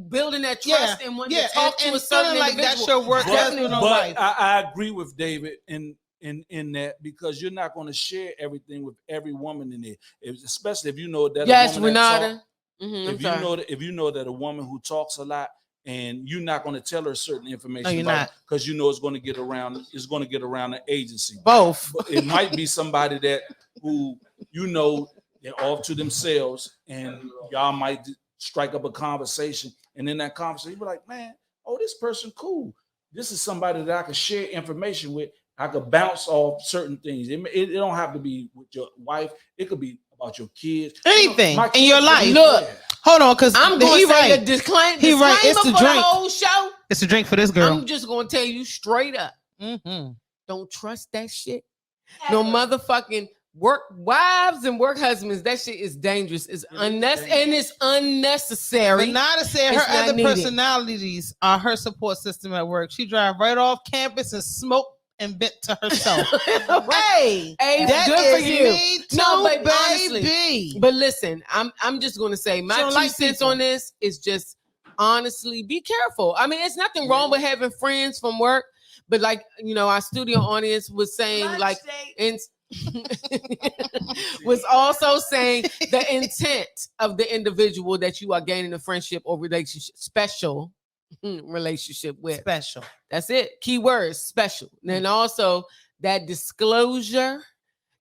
building that trust and wanting to talk to a certain feeling like individual. that's your work But, husband or wife. I agree with David in that because you're not going to share everything with every woman in there, especially if you know that. Yes, a woman that Renata. talk- Mhm, I'm if sorry. you know that, if you know that a woman who talks a lot and you're not going to tell her certain information, No, you're not. because you know it's going to get around. It's going to get around the agency. Both. But it might be somebody that who you know they're off to themselves, and y'all might strike up a conversation, and in that conversation, you be like, "Man, oh, this person cool. This is somebody that I can share information with. I could bounce off certain things. It don't have to be with your wife. It could be about your kids, Anything My in your kids- life. Look, Hold on, because I'm going he to say right. the disclaimer He right. It's for the drink. whole show. It's a drink for this girl. I'm just going to tell you straight up. Mm-hmm. Don't trust that shit. No motherfucking work wives and work husbands. That shit is dangerous. It's unnecessary and it's unnecessary. Renata said her It's not other needed. personalities are her support system at work. She drive right off campus and smoke and vent to herself. Hey, Hey, that good for is you. me too, No, but baby. honestly, But listen, I'm just going to say my She don't 2 like cents people. on this is just honestly be careful. I mean, it's nothing wrong with having friends from work, but like our studio audience was saying, Lunch like date. was also saying the intent of the individual that you are gaining a friendship or relationship, special relationship with. Special. That's it. Key words, special. And then also that disclosure,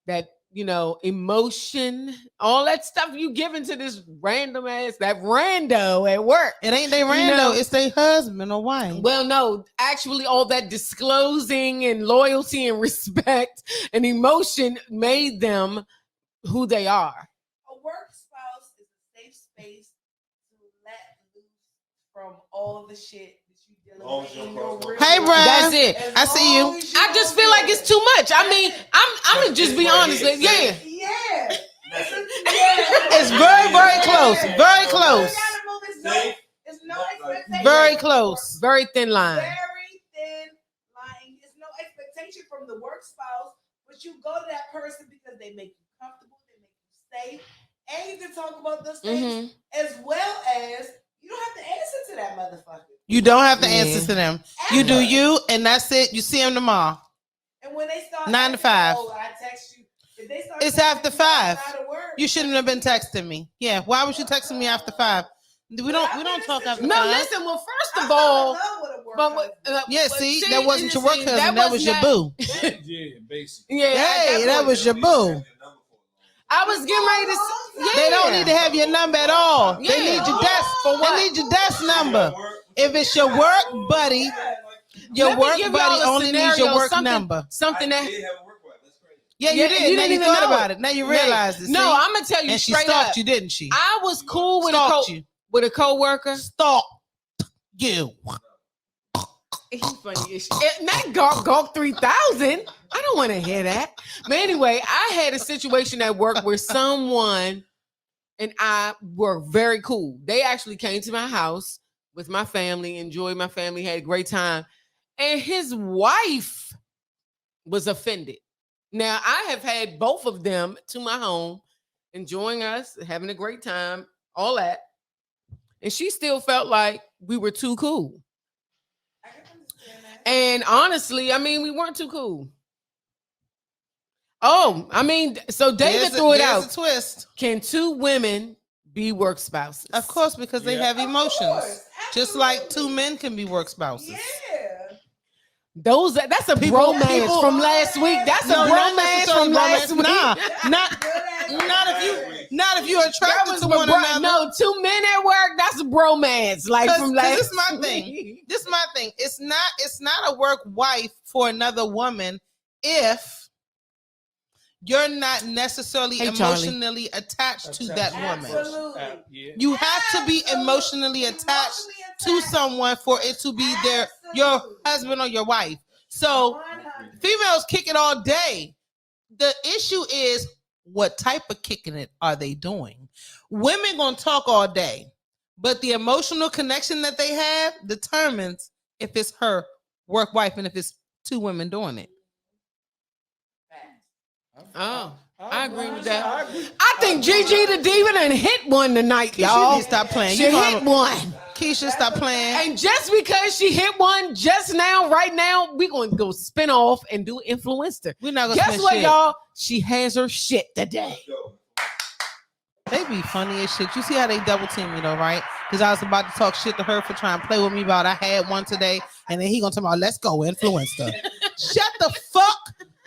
that emotion, all that stuff you giving to this random ass, that rando at work. It ain't they rando, it's their husband or wife. Well, no, actually, all that disclosing and loyalty and respect and emotion made them who they are. A work spouse is a safe space to let loose from all the shit that you dealing with in your real Hey, life. bruh. That's it. As I see you. long as I just feel like it's too much. I mean, I'm gonna just be honest with you. Yeah. Yeah. It's very, very close. Very close. It's no expectation. Very close. Very thin line. Very thin line. It's no expectation from the work spouse, but you go to that person because they make you comfortable, they make you safe, and you can talk about those things as well as you don't have to answer to that motherfucker. You don't have to Yeah. answer to them. You do you, and that's it. You see them tomorrow. And when they start 9 to asking, 5. oh, I text you. If they start It's texting after you 5. outside of work, You shouldn't have been texting me. Yeah, why was you texting me after 5? We don't talk after No, 5. listen. Well, first I of all, fell in love with a work but husband. Yeah, but see, that wasn't your work see, husband. That was your not- boo. Yeah, basically. Yeah, Hey, that was your boo. I was getting ready to say. They don't need to have your number at all. Yeah. They need your desk. For what? They need your desk number. If it's your work buddy, your Let me work give buddy y'all a only needs your scenario, work something- number. Something that. Yeah, you Yeah, did. you Now didn't you even thought know about it. it. Now you realize it. No, see? I'm gonna tell you And she straight stalked up. you, didn't she? I was cool with Stalked you. with a coworker. Stalked you. He funny as shit. Not Gawk 3000. I don't want to hear that. But anyway, I had a situation at work where someone and I were very cool. They actually came to my house with my family, enjoyed my family, had a great time. And his wife was offended. Now, I have had both of them to my home, enjoying us, having a great time, all that. And she still felt like we were too cool. I can understand that. And honestly, I mean, we weren't too cool. Oh, I mean, so David threw it There's out. a twist. Can two women be work spouses? Of course, because they Yeah. have Of emotions. course, Just like two absolutely. men can be work spouses. Yeah. That's a bromance from last week. That's No, a not bromance necessarily from last bromance. week. Nah, not if you're That attracted was to for one another. No, two men at work. That's a bromance. Like from last. This is my thing. This is my thing. It's not a work wife for another woman if you're not necessarily Hey, Charlie. emotionally attached to that woman. Absolutely. Yeah. You have to be emotionally attached to someone for it to be your husband or your wife. So 100. females kick it all day. The issue is what type of kicking it are they doing? Women gonna talk all day, but the emotional connection that they have determines if it's her work wife and if it's two women doing it. Oh, I agree with that. I agree. I think Gigi the Diva done hit one tonight, You y'all. need to stop playing. She You know hit I'm- one. Keisha, stop playing. And just because she hit one just now, right now, we're going to go spin off and do Influencer. We're not gonna Guess spend what, shit. y'all? She has her shit today. They be funny as shit. You see how they double team me though, right? Because I was about to talk shit to her for trying to play with me about I had one today, and then he gonna tell me, let's go, Influencer. Shut the fuck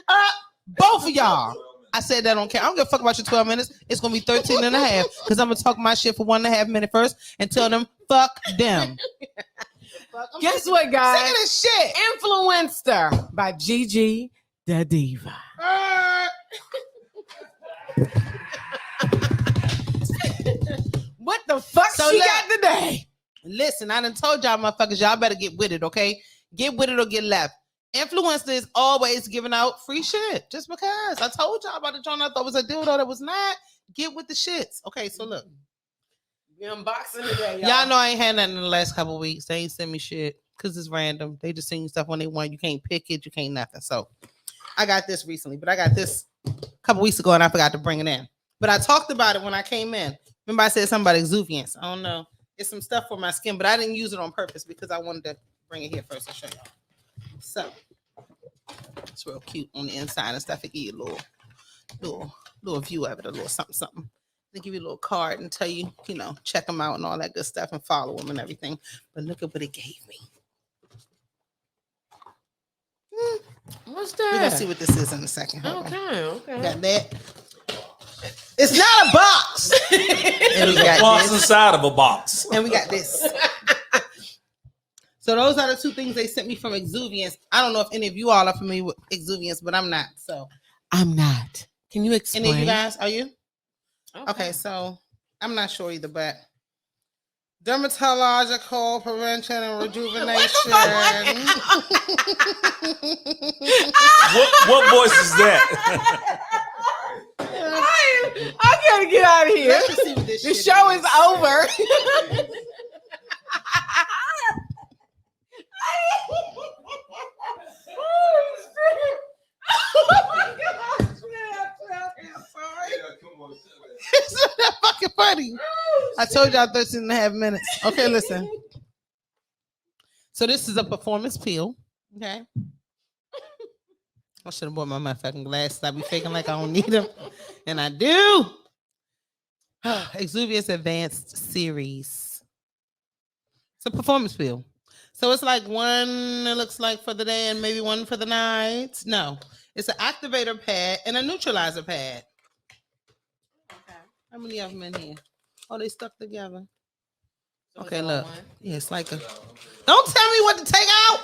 up, both of y'all. I said that on camera. I don't give a fuck about your 12 minutes. It's gonna be 13 and a half because I'm gonna talk my shit for 1.5 minutes first and tell them fuck them. Guess what, guys? Sick of this shit. Influencer by Gigi the Diva. What the fuck So she let- got today? Listen, I done told y'all motherfuckers, y'all better get with it, okay? Get with it or get left. Influencer is always giving out free shit just because. I told y'all about the joint I thought was a dildo that was not. Get with the shits. Okay, so look. We unboxing today, Y'all know I ain't had nothing in the last couple of weeks. They ain't send me shit because it's random. They just send you stuff when they want. You can't pick it. You can't nothing. So I got this recently, but I got this a couple weeks ago and I forgot to bring it in. But I talked about it when I came in. Remember I said something about exuviance. I don't know. It's some stuff for my skin, but I didn't use it on purpose because I wanted to bring it here first and show y'all. So it's real cute on the inside and stuff. It give you a little view of it, a little something. They give you a little card and tell you, check them out and all that good stuff and follow them and everything. But look at what it gave me. What's We're gonna that? see what this is in a second. Hold on. Okay. Got that. It's not a box. And we got Box this. inside of a box. And we got this. So those are the two things they sent me from Exuviance. I don't know if any of you all are familiar with Exuviance, but I'm not. So I'm not. Can you explain? Any of you guys? Are you? Okay, so I'm not sure either, but dermatological prevention and rejuvenation. What voice is that? I gotta get out of here. Let's just see what this The shit show is over. It's not that fucking funny. I told y'all 13 and a half minutes. Okay, listen. So this is a performance peel. Okay. I should have bought my motherfucking glasses. I be faking like I don't need them. And I do. Exuviance Advanced Series. It's a performance peel. So it's like one, it looks like for the day and maybe one for the night. No, it's an activator pad and a neutralizer pad. Okay. How many of them in here? Oh, they stuck together. Okay, look. Yeah, it's like a. Don't tell me what to take out.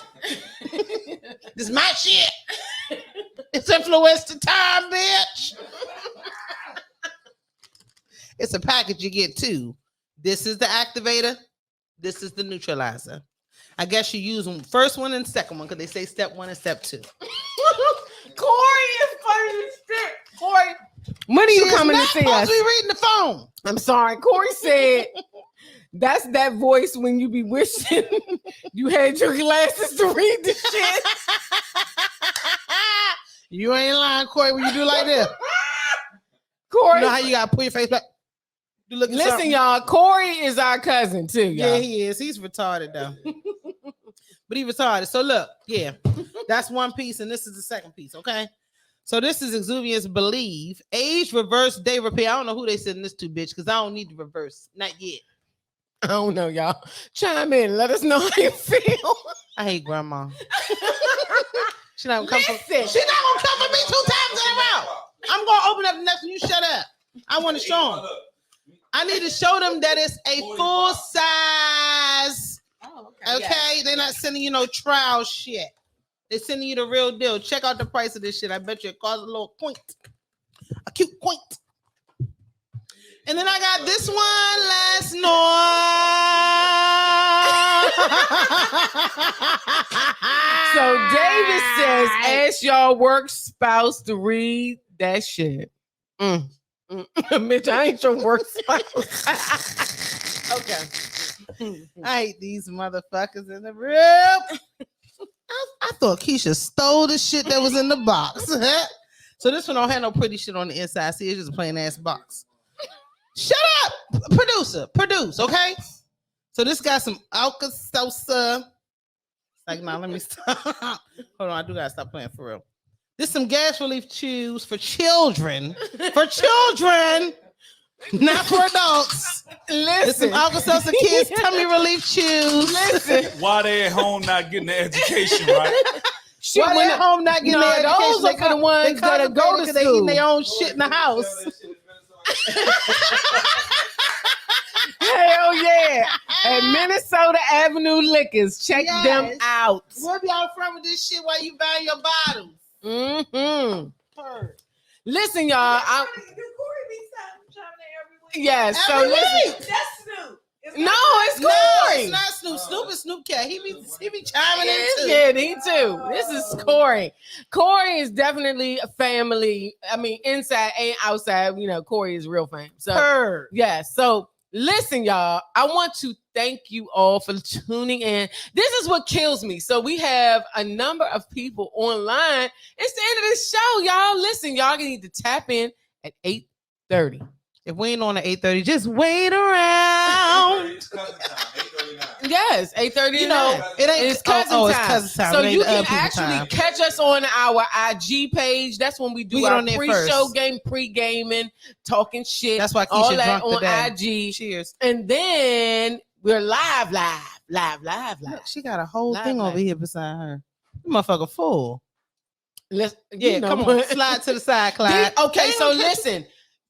This is my shit. It's influenced the time, bitch. It's a package you get too. This is the activator. This is the neutralizer. I guess you use them first one and second one because they say step 1 and step 2. Corey is funny as shit. Corey, when are you coming to see us? Supposed to be reading the phone. I'm sorry. Corey said that's that voice when you be wishing you had your glasses to read the shit. You ain't lying, Corey, when you do like this. Corey, You know how you gotta pull your face back? You look at listen, something. y'all. Corey is our cousin too, y'all. Yeah, he is. He's retarded though. But he retarded. So look, yeah, that's one piece, and this is the second piece. Okay. So this is Exuviance Believe Age Reverse Day Repair. I don't know who they sending this to, bitch, because I don't need the reverse. Not yet. I don't know, y'all. Chime in. Let us know how you feel. I hate grandma. She not gonna come for Listen. She's not gonna come for me 2 times in a row. I'm gonna open up the next one. You shut up. I want to show them. I need to show them that it's a full size. Oh, Okay, they're not sending you no trial shit. They're sending you the real deal. Check out the price of this shit. I bet you it costs a little point, a cute point. And then I got this one last night. So David says, ask y'all work spouse to read that shit. Mitch, I ain't your work spouse. Okay. I hate these motherfuckers in the room. I thought Keisha stole the shit that was in the box. So this one don't have no pretty shit on the inside. See, it's just a plain ass box. Shut up, producer. Produce, okay? So this got some Alka-Seltzer. Like, nah, let me stop. Hold on, I do gotta stop playing for real. This some gas relief chews for children. For children, not for adults. This some Listen. Alka-Seltzer kids tummy relief chews. Listen. Why they at home not getting the education right? Shit, Why when they at home not getting no, their education? those are for the ones that go to They eating school. their own shit in the house. Hell yeah. At Minnesota Avenue Liquors. Check Yes. them out. We'll be out front with this shit while you buying your bottles. Mm-hmm. Purr. Listen, y'all. Do Corey be chiming in every week? Yes. So Every listen. week. That's Snoop. No, it's No, Corey. it's not Snoop. Snoop is Snoop Cat. He be chiming in too. Yeah, he too. This is Corey. Corey is definitely a family. I mean, inside and outside. You know, Corey is real fame. So Purr. yeah. So listen, y'all. I want to thank you all for tuning in. This is what kills me. So we have a number of people online. It's the end of this show, y'all. Listen, y'all need to tap in at 8:30. If we ain't on at 8:30, just wait around. It's cousin time, 8:39. Yes, 8:30. You know, it ain't It's cousin time. It's cousin time. So It ain't you the other can people actually time. catch us on our IG page. That's when we do We get our on there pre-show first. game, pre-gaming, talking shit. That's why all Keisha that drunk on today. IG. Cheers. And then we're live. Look, she got a whole Live, thing live. over here beside her. This motherfucker full. Let's, Yeah, come on. Slide to the side, Clyde. Okay, so listen.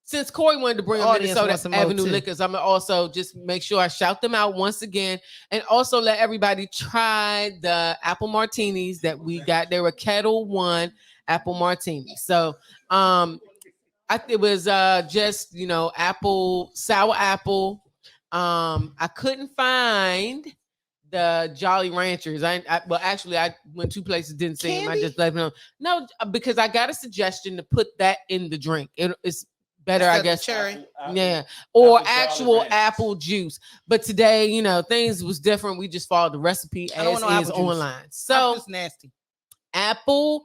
Since Corey wanted to bring up Audience wants Minnesota some more, Avenue too. Liquors, I'm gonna also just make sure I shout them out once again, and also let everybody try the apple martinis that we got. They were Kettle One apple martinis. So, It was just apple, sour apple. I couldn't find the Jolly Ranchers. Well, actually, I went 2 places, didn't see them. I Candy? just let them know. No, because I got a suggestion to put that in the drink. It's better, I Instead of guess. cherry. Yeah, or apple Jolly actual Ranchers. apple juice. But today, things was different. We just followed the recipe I don't as want no is apple juice. online. Apple So juice nasty. apple,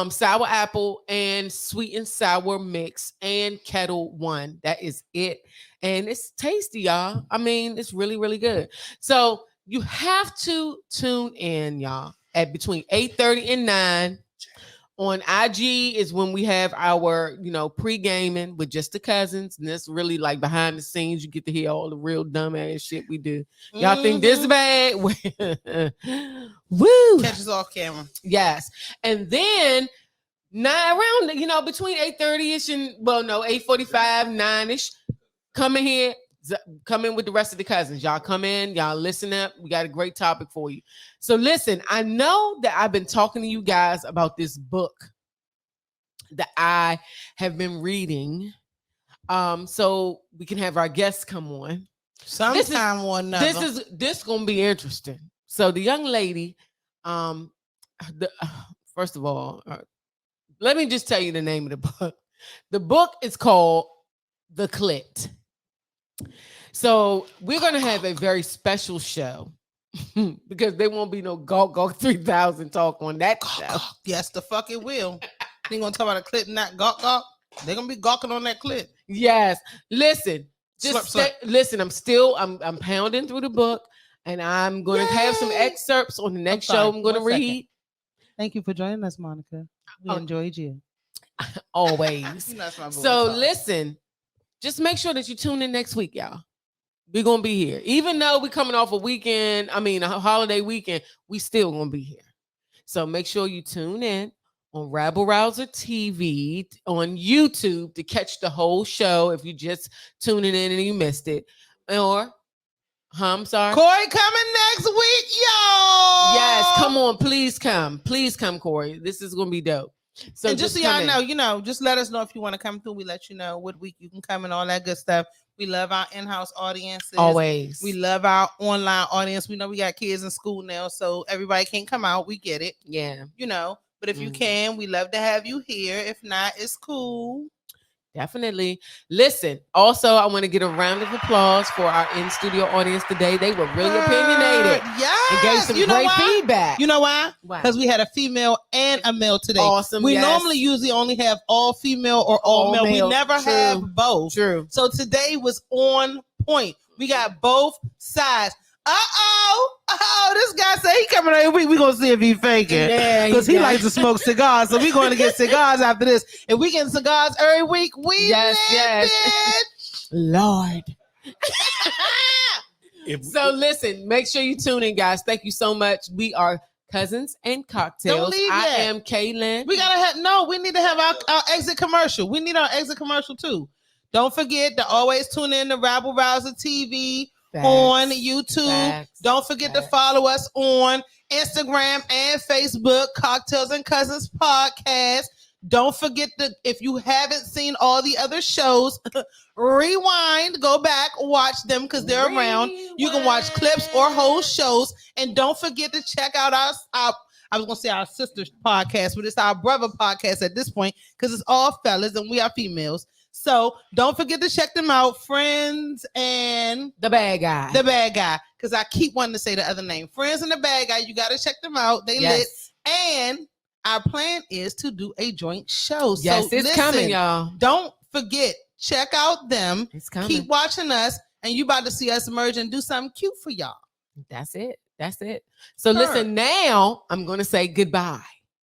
sour apple, and sweet and sour mix, and Kettle One. That is it, and it's tasty, y'all. I mean, it's really, really good. So you have to tune in, y'all, at between 8:30 and 9. On IG is when we have our, pre-gaming with just the cousins. And that's really like behind the scenes. You get to hear all the real dumbass shit we do. Y'all think this Mhm. bad? Woo! Catches off camera. Yes. And then around, between 8:30-ish and 8:45, 9-ish, come in here. Come in with the rest of the cousins. Y'all come in, y'all listen up. We got a great topic for you. So listen, I know that I've been talking to you guys about this book that I have been reading. So we can have our guests come on. Sometime or another. This gonna be interesting. So the young lady, first of all, let me just tell you the name of the book. The book is called The Clit. So we're gonna have a very special show because there won't be no Gawk 3000 talk on that show. Yes, the fuck it will. They gonna talk about a clit and not gawk. They're gonna be gawking on that clit. Yes, listen, just Slurp, slurp. listen. I'm pounding through the book, and I'm going to have some Yay! excerpts on the next sorry, show. I'm going to 1 second. read Thank you for joining us, Monica. We Oh. enjoyed you. always. You know that's my boo. So Sorry. listen, just make sure that you tune in next week, y'all. We're gonna be here, even though we're coming off a holiday weekend. We still gonna be here. So make sure you tune in on Rabble Rouser TV on YouTube to catch the whole show. If you just tuning in and you missed it, or I'm sorry. Corey coming next week, y'all. Yes, come on, please come, Corey. This is gonna be dope. So and just so come y'all in. know, just let us know if you want to come through. We let you know what week you can come and all that good stuff. We love our in-house audiences. Always. We love our online audience. We know we got kids in school now, so everybody can't come out. We get it, Yeah, But if you Mhm. can, we love to have you here. If not, it's cool. definitely. Listen, also, I want to get a round of applause for our in-studio audience today. They were really opinionated Yes. and gave some great feedback. You know why? Why? Because we had a female and a male today. Awesome. We yes. normally usually only have all female or all male. We never True. have both. True. So today was on point. We got both sides. Oh, this guy said he coming every week. We're going to see if he faking. Yeah, Because he likes to smoke cigars. So we're going to get cigars after this. If we get cigars every week, we Yes, live, yes. Lord. If- So listen, make sure you tune in, guys. Thank you so much. We are Cousins and Cocktails. Don't leave I yet. am Kaylin. We gotta we need to have our exit commercial. We need our exit commercial too. Don't forget to always tune in to Rabble Rouser TV on YouTube. Facts. Don't forget to follow us on Instagram and Facebook, Cocktails and Cousins Podcast. Don't forget that if you haven't seen all the other shows, rewind, go back, watch them because they're around. You can watch clips or whole shows. And don't forget to check out our I was going to say our sister's podcast, but it's our brother podcast at this point because it's all fellas and we are females. So don't forget to check them out, Friends and The Bad Guy. The Bad Guy, because I keep wanting to say the other name. Friends and The Bad Guy, you got to check them out. They lit. And our plan is to do a joint show. Yes, so it's coming, y'all. Don't forget, check out them. It's coming. Keep watching us, and you about to see us emerge and do something cute for y'all. That's it. So listen, now I'm going to say goodbye.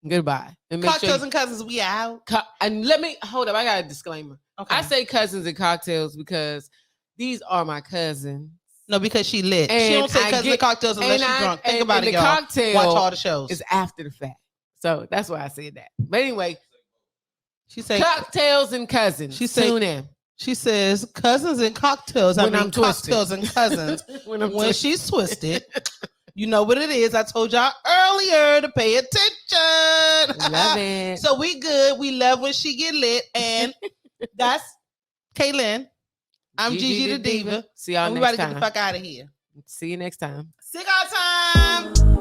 Goodbye. And make Cocktails sure and Cousins, we out. and let me hold up. I got a disclaimer. Okay. I say cousins and cocktails because these are my cousins. No, because she lit. And She don't say I cousins and cocktails unless she's drunk. Think about it, the y'all. cocktail Watch all the shows. is after the fact. So that's why I said that. But anyway, She said cocktails and cousins. She said- tune in. She says cousins and cocktails. When I'm twisted. Cocktails and cousins. when I'm When she's twisted, you know what it is. I told y'all earlier to pay attention. Love it. So we good. We love when she get lit. And That's Kaylin. I'm Gigi the Diva. See y'all And we next about to get the time. fuck out of here. See you next time. Cigar time.